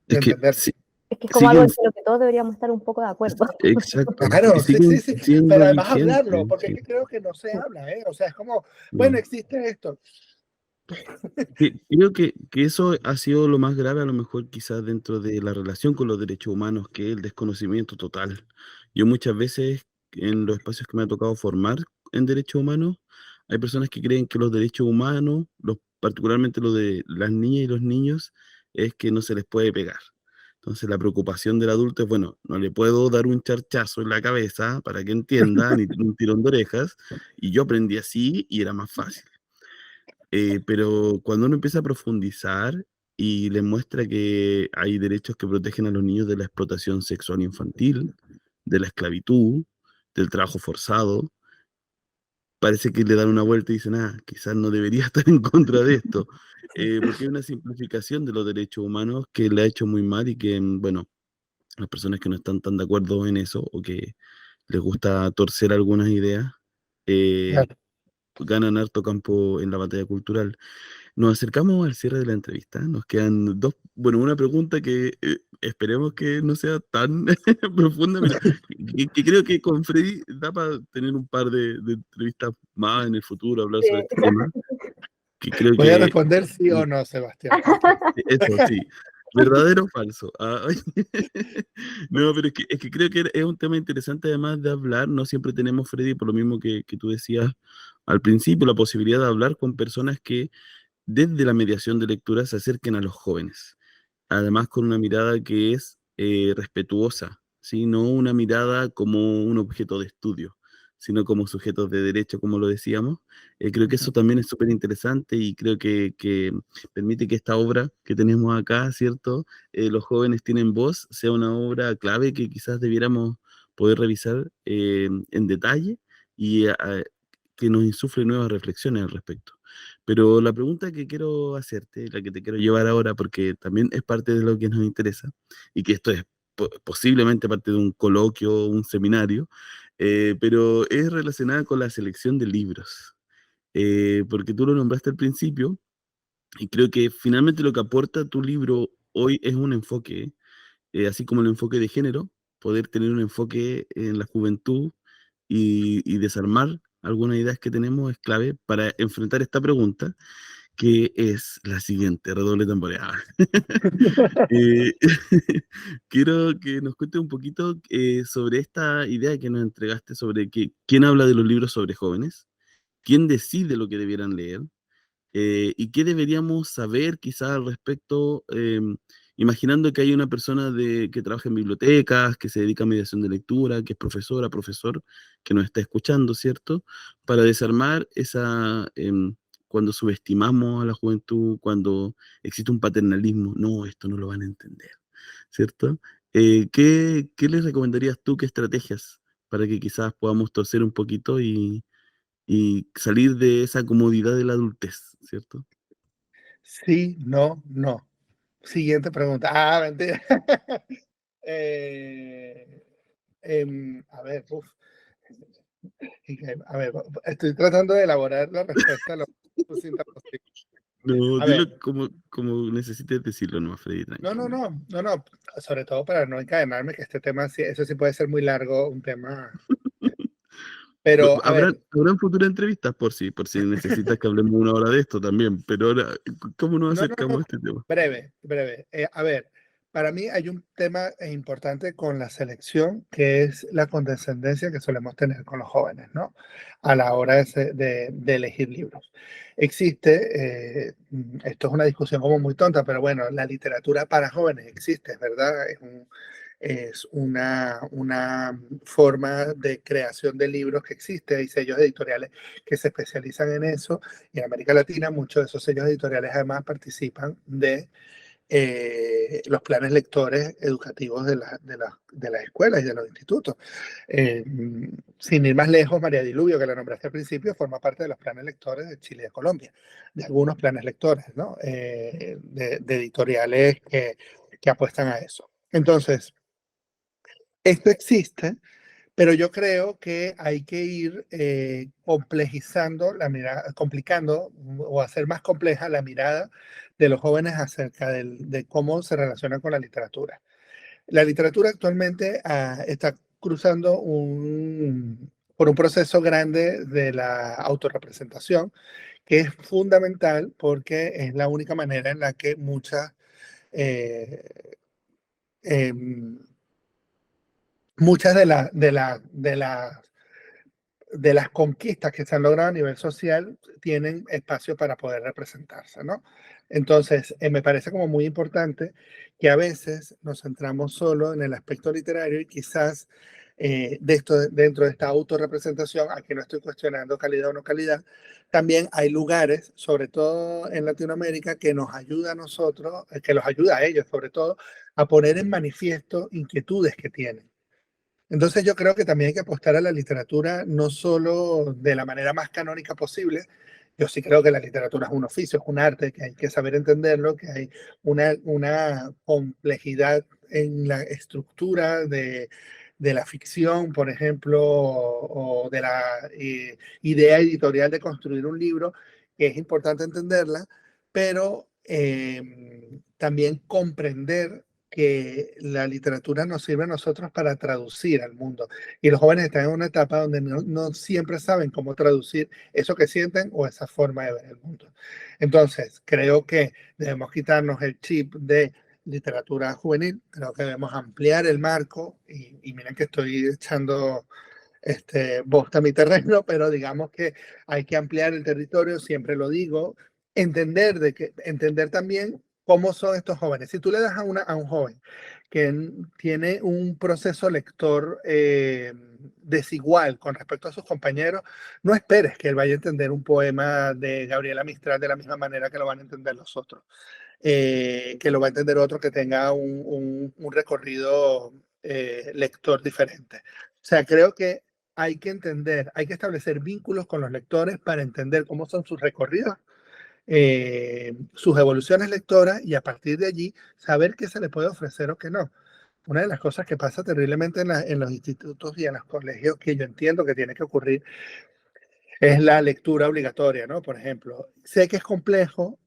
Es que Entender. Es que es como algo siguen, en lo que todos deberíamos estar un poco de acuerdo. exacto, es que Claro, sí, siguen sí, sí. siendo Pero además hablarlo, vigentes, porque es sí. que creo que no se habla, ¿eh? O sea, es como, bueno, No. existe esto. Creo que eso ha sido lo más grave, a lo mejor quizás dentro de la relación con los derechos humanos, que es el desconocimiento total. Yo muchas veces en los espacios que me ha tocado formar en derechos humanos, hay personas que creen que los derechos humanos, particularmente los de las niñas y los niños, es que no se les puede pegar. Entonces la preocupación del adulto es, bueno, no le puedo dar un charchazo en la cabeza para que entienda, ni un tirón de orejas, y yo aprendí así y era más fácil. Pero cuando uno empieza a profundizar y le muestra que hay derechos que protegen a los niños de la explotación sexual infantil, de la esclavitud, del trabajo forzado, parece que le dan una vuelta y dicen, quizás no debería estar en contra de esto, porque hay una simplificación de los derechos humanos que le ha hecho muy mal y que, bueno, las personas que no están tan de acuerdo en eso o que les gusta torcer algunas ideas, eh, Claro. ganan harto campo en la batalla cultural. Nos acercamos al cierre de la entrevista. Nos quedan una pregunta que esperemos que no sea tan profunda, pero que creo que con Freddy da para tener un par de entrevistas más en el futuro, hablar sobre Sí. este tema, que creo Voy a que responder sí o no, Sebastián. Tranquilo. eso sí, verdadero o falso. No, pero es que creo que es un tema interesante además de hablar. No siempre tenemos, Freddy, por lo mismo que tú decías al principio, la posibilidad de hablar con personas que desde la mediación de lectura se acerquen a los jóvenes, además con una mirada que es respetuosa, ¿sí? No una mirada como un objeto de estudio, sino como sujetos de derecho, como lo decíamos. Creo que eso también es súper interesante y creo que permite que esta obra que tenemos acá, ¿cierto? Los jóvenes tienen voz, sea una obra clave que quizás debiéramos poder revisar en detalle y que nos insufle nuevas reflexiones al respecto. Pero la pregunta que quiero hacerte, la que te quiero llevar ahora, porque también es parte de lo que nos interesa, y que esto es posiblemente parte de un coloquio, un seminario, pero es relacionada con la selección de libros. Porque tú lo nombraste al principio, y creo que finalmente lo que aporta tu libro hoy es un enfoque, así como el enfoque de género, poder tener un enfoque en la juventud y desarmar algunas ideas que tenemos es clave para enfrentar esta pregunta, que es la siguiente, redoble de tambores. Eh, quiero que nos cuentes un poquito sobre esta idea que nos entregaste sobre quién habla de los libros sobre jóvenes, quién decide lo que debieran leer, ¿y qué deberíamos saber quizás al respecto? Imaginando que hay una persona que trabaja en bibliotecas, que se dedica a mediación de lectura, que es profesora, profesor, que nos está escuchando, ¿cierto? Para desarmar cuando subestimamos a la juventud, cuando existe un paternalismo, no, esto no lo van a entender, ¿cierto? ¿Qué les recomendarías tú, qué estrategias para que quizás podamos torcer un poquito y salir de esa comodidad de la adultez, ¿cierto? Sí, no, no. Siguiente pregunta. Ah, mentira. Eh, a ver, a ver, estoy tratando de elaborar la respuesta lo más sucinta posible. No, A ver, dilo como necesites decirlo, no, Freddy, no, no, tranquilo. no, no, no, sobre todo para no encadenarme, que este tema, eso sí puede ser muy largo, un tema, pero a ver, Habrán futuras entrevistas por si necesitas que hablemos una hora de esto también, pero ahora, ¿cómo nos no, no, no, acercamos a este tema? breve, breve. A ver, para mí hay un tema importante con la selección, que es la condescendencia que solemos tener con los jóvenes, ¿no? A la hora de elegir libros. Existe, esto es una discusión como muy tonta, pero bueno, la literatura para jóvenes existe, ¿verdad? Es una forma de creación de libros que existe. Hay sellos editoriales que se especializan en eso, y en América Latina muchos de esos sellos editoriales además participan de los planes lectores educativos de las escuelas y de los institutos. Sin ir más lejos, María Diluvio, que la nombraste al principio, forma parte de los planes lectores de Chile y de Colombia, de algunos planes lectores, ¿no? De editoriales que apuestan a eso. Entonces, esto existe, pero yo creo que hay que ir complejizando la mirada, complicando o hacer más compleja la mirada de los jóvenes acerca de cómo se relacionan con la literatura. La literatura actualmente está cruzando por un proceso grande de la autorrepresentación, que es fundamental porque es la única manera en la que eh, em, muchas de las conquistas que se han logrado a nivel social tienen espacio para poder representarse, ¿no? Entonces, me parece como muy importante que a veces nos centramos solo en el aspecto literario y quizás dentro de esta autorrepresentación, aquí no estoy cuestionando calidad o no calidad, también hay lugares, sobre todo en Latinoamérica, que nos ayuda a nosotros, que los ayuda a ellos sobre todo, a poner en manifiesto inquietudes que tienen. Entonces yo creo que también hay que apostar a la literatura no solo de la manera más canónica posible. Yo sí creo que la literatura es un oficio, es un arte, que hay que saber entenderlo, que hay una complejidad en la estructura de la ficción, por ejemplo, o de la idea editorial de construir un libro, que es importante entenderla, pero también comprender que la literatura nos sirve a nosotros para traducir al mundo. Y los jóvenes están en una etapa donde no siempre saben cómo traducir eso que sienten o esa forma de ver el mundo. Entonces, creo que debemos quitarnos el chip de literatura juvenil, creo que debemos ampliar el marco, y miren que estoy echando bosta a mi terreno, pero digamos que hay que ampliar el territorio, siempre lo digo, entender también cómo son estos jóvenes. Si tú le das a un joven que tiene un proceso lector desigual con respecto a sus compañeros, no esperes que él vaya a entender un poema de Gabriela Mistral de la misma manera que lo van a entender los otros, que lo va a entender otro que tenga un recorrido lector diferente. O sea, creo que hay que entender, hay que establecer vínculos con los lectores para entender cómo son sus recorridos, sus evoluciones lectoras, y a partir de allí saber qué se le puede ofrecer o qué no. Una de las cosas que pasa terriblemente en los institutos y en los colegios, que yo entiendo que tiene que ocurrir, es la lectura obligatoria, ¿no? Por ejemplo, sé que es complejo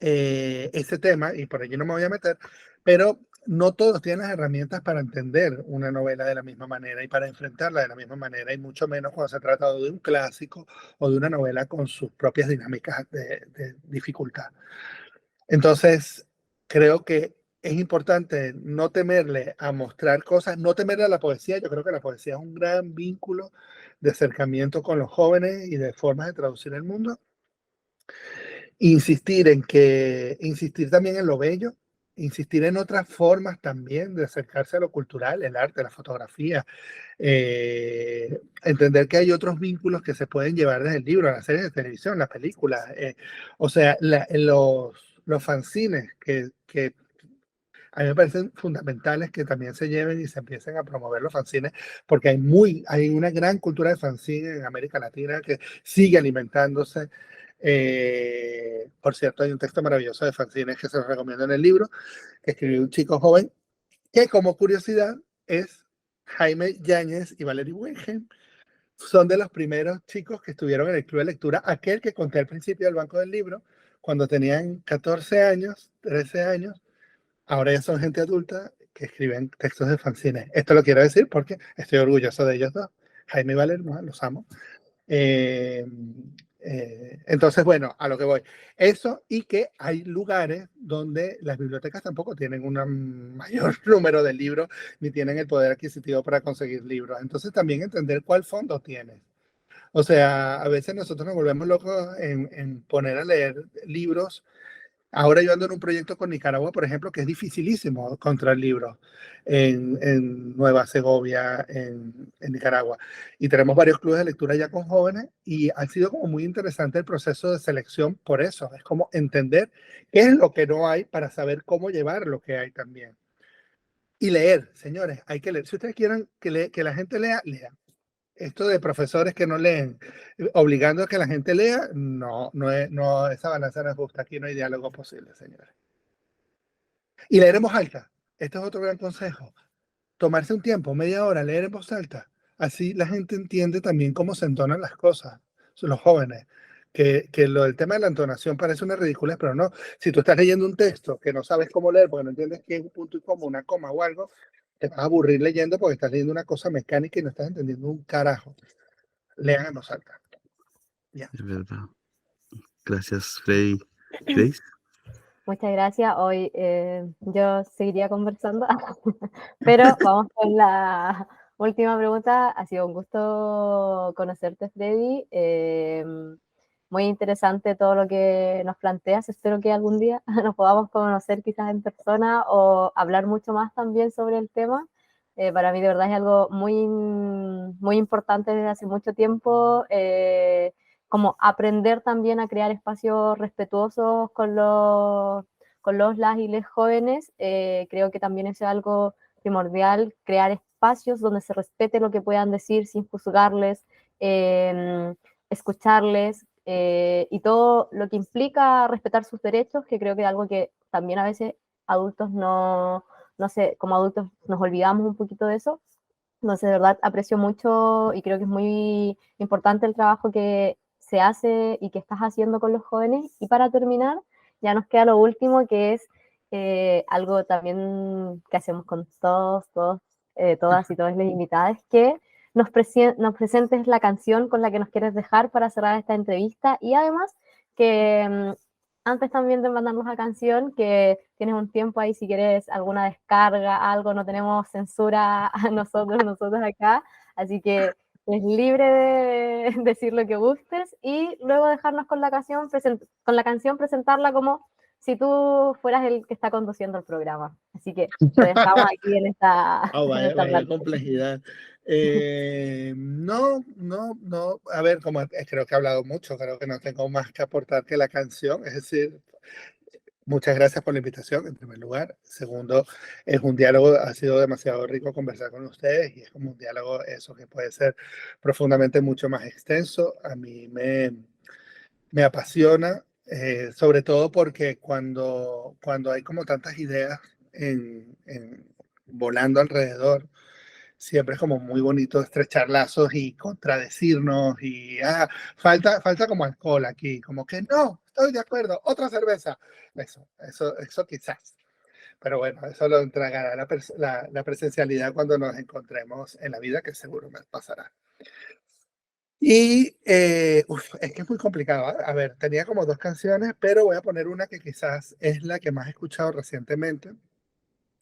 ese tema, y por allí no me voy a meter, pero no todos tienen las herramientas para entender una novela de la misma manera y para enfrentarla de la misma manera, y mucho menos cuando se trata de un clásico o de una novela con sus propias dinámicas de dificultad. Entonces, creo que es importante no temerle a mostrar cosas, no temerle a la poesía. Yo creo que la poesía es un gran vínculo de acercamiento con los jóvenes y de formas de traducir el mundo. Insistir también en lo bello, insistir en otras formas también de acercarse a lo cultural, el arte, la fotografía, entender que hay otros vínculos que se pueden llevar desde el libro, las series de televisión, las películas, o sea, los fanzines que a mí me parecen fundamentales que también se lleven y se empiecen a promover los fanzines, porque hay una gran cultura de fanzine en América Latina que sigue alimentándose. Por cierto, hay un texto maravilloso de fanzines que se los recomiendo en el libro, que escribió un chico joven, que como curiosidad es Jaime Yáñez y Valerie Wengen. Son de los primeros chicos que estuvieron en el club de lectura, aquel que conté al principio del Banco del Libro, cuando tenían 14 años, 13 años. Ahora ya son gente adulta que escriben textos de fanzines. Esto lo quiero decir porque estoy orgulloso de ellos dos. Jaime y Valerie, ¿no? Los amo. Entonces, bueno, a lo que voy. Eso, y que hay lugares donde las bibliotecas tampoco tienen un mayor número de libros, ni tienen el poder adquisitivo para conseguir libros. Entonces, también entender cuál fondo tienes. O sea, a veces nosotros nos volvemos locos en poner a leer libros. Ahora yo ando en un proyecto con Nicaragua, por ejemplo, que es dificilísimo encontrar libros en Nueva Segovia, en Nicaragua. Y tenemos varios clubes de lectura ya con jóvenes, y ha sido como muy interesante el proceso de selección por eso. Es como entender qué es lo que no hay para saber cómo llevar lo que hay también. Y leer, señores, hay que leer. Si ustedes quieren que la gente lea, lean. Esto de profesores que no leen, obligando a que la gente lea, no, esa balanza no es justa. Aquí no hay diálogo posible, señores. Y leer en voz alta. Este es otro gran consejo. Tomarse un tiempo, media hora, leer en voz alta. Así la gente entiende también cómo se entonan las cosas. Son los jóvenes. Que lo del tema de la entonación parece una ridiculez, pero no. Si tú estás leyendo un texto que no sabes cómo leer porque no entiendes qué es un punto y coma, una coma o algo, te vas a aburrir leyendo porque estás leyendo una cosa mecánica y no estás entendiendo un carajo. Lean en voz alta. Ya. Es verdad. Gracias, Freddy. ¿Grace? Muchas gracias. Hoy yo seguiría conversando, pero vamos con la última pregunta. Ha sido un gusto conocerte, Freddy. Muy interesante todo lo que nos planteas. Espero que algún día nos podamos conocer quizás en persona o hablar mucho más también sobre el tema. Para mí de verdad es algo muy, muy importante desde hace mucho tiempo. Como aprender también a crear espacios respetuosos con las y les jóvenes. Creo que también es algo primordial, crear espacios donde se respete lo que puedan decir sin juzgarles, escucharles, y todo lo que implica respetar sus derechos, que creo que es algo que también a veces adultos no sé, como adultos nos olvidamos un poquito de eso. Entonces, de verdad, aprecio mucho y creo que es muy importante el trabajo que se hace y que estás haciendo con los jóvenes. Y para terminar, ya nos queda lo último, que es algo también que hacemos con todas y todos los invitados, que nos presentes la canción con la que nos quieres dejar para cerrar esta entrevista, y además que antes también de mandarnos la canción, que tienes un tiempo ahí si quieres alguna descarga, algo, no tenemos censura a nosotros acá, así que es libre de decir lo que gustes y luego dejarnos con la canción, presentarla como si tú fueras el que está conduciendo el programa. Así que te dejamos aquí en esta, Oh, en vaya, esta vaya parte. complejidad. No. A ver, como creo que he hablado mucho, creo que no tengo más que aportar que la canción. Es decir, muchas gracias por la invitación, en primer lugar. Segundo, es un diálogo, ha sido demasiado rico conversar con ustedes y es como un diálogo, eso que puede ser profundamente mucho más extenso. A mí me apasiona, sobre todo porque cuando hay como tantas ideas volando alrededor, siempre es como muy bonito estrechar lazos y contradecirnos y falta como alcohol aquí, como que no, estoy de acuerdo, otra cerveza. Eso quizás. Pero bueno, eso lo entregará la presencialidad cuando nos encontremos en la vida, que seguro me pasará. Y es que es muy complicado. A ver, tenía como 2 canciones, pero voy a poner una que quizás es la que más he escuchado recientemente.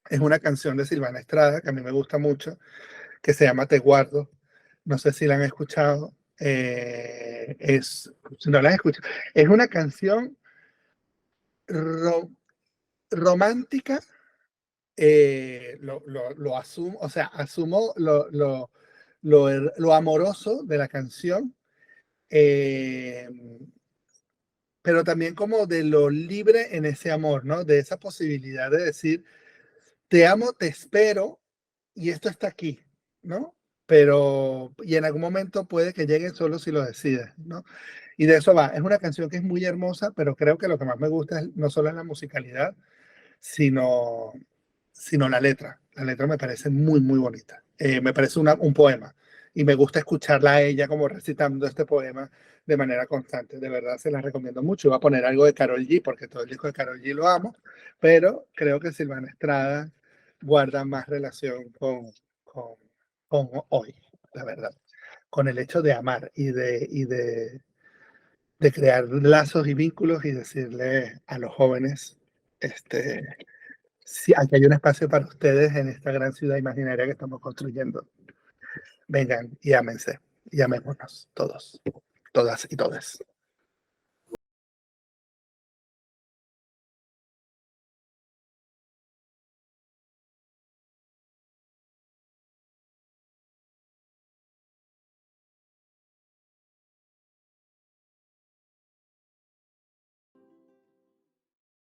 Es una canción de Silvana Estrada, que a mí me gusta mucho, que se llama Te Guardo. No sé si la han escuchado. Si no la han escuchado, es una canción ro- romántica. Lo asumo, o sea, asumo lo amoroso de la canción, eh, pero también como de lo libre en ese amor, ¿no? De esa posibilidad de decir, te amo, te espero y esto está aquí, ¿no? Y en algún momento puede que llegue solo si lo decides, ¿no? Y de eso va. Es una canción que es muy hermosa, pero creo que lo que más me gusta no solo es la musicalidad, sino, sino la letra. La letra me parece muy, muy bonita. Me parece un poema. Y me gusta escucharla a ella como recitando este poema de manera constante. De verdad se la recomiendo mucho. Voy a poner algo de Karol G, porque todo el disco de Karol G lo amo, pero creo que Silvana Estrada guarda más relación con, con hoy, la verdad. Con el hecho de amar de crear lazos y vínculos y decirle a los jóvenes, sí, aquí hay un espacio para ustedes en esta gran ciudad imaginaria que estamos construyendo. Vengan y ámense y amémonos todos, todas y todes.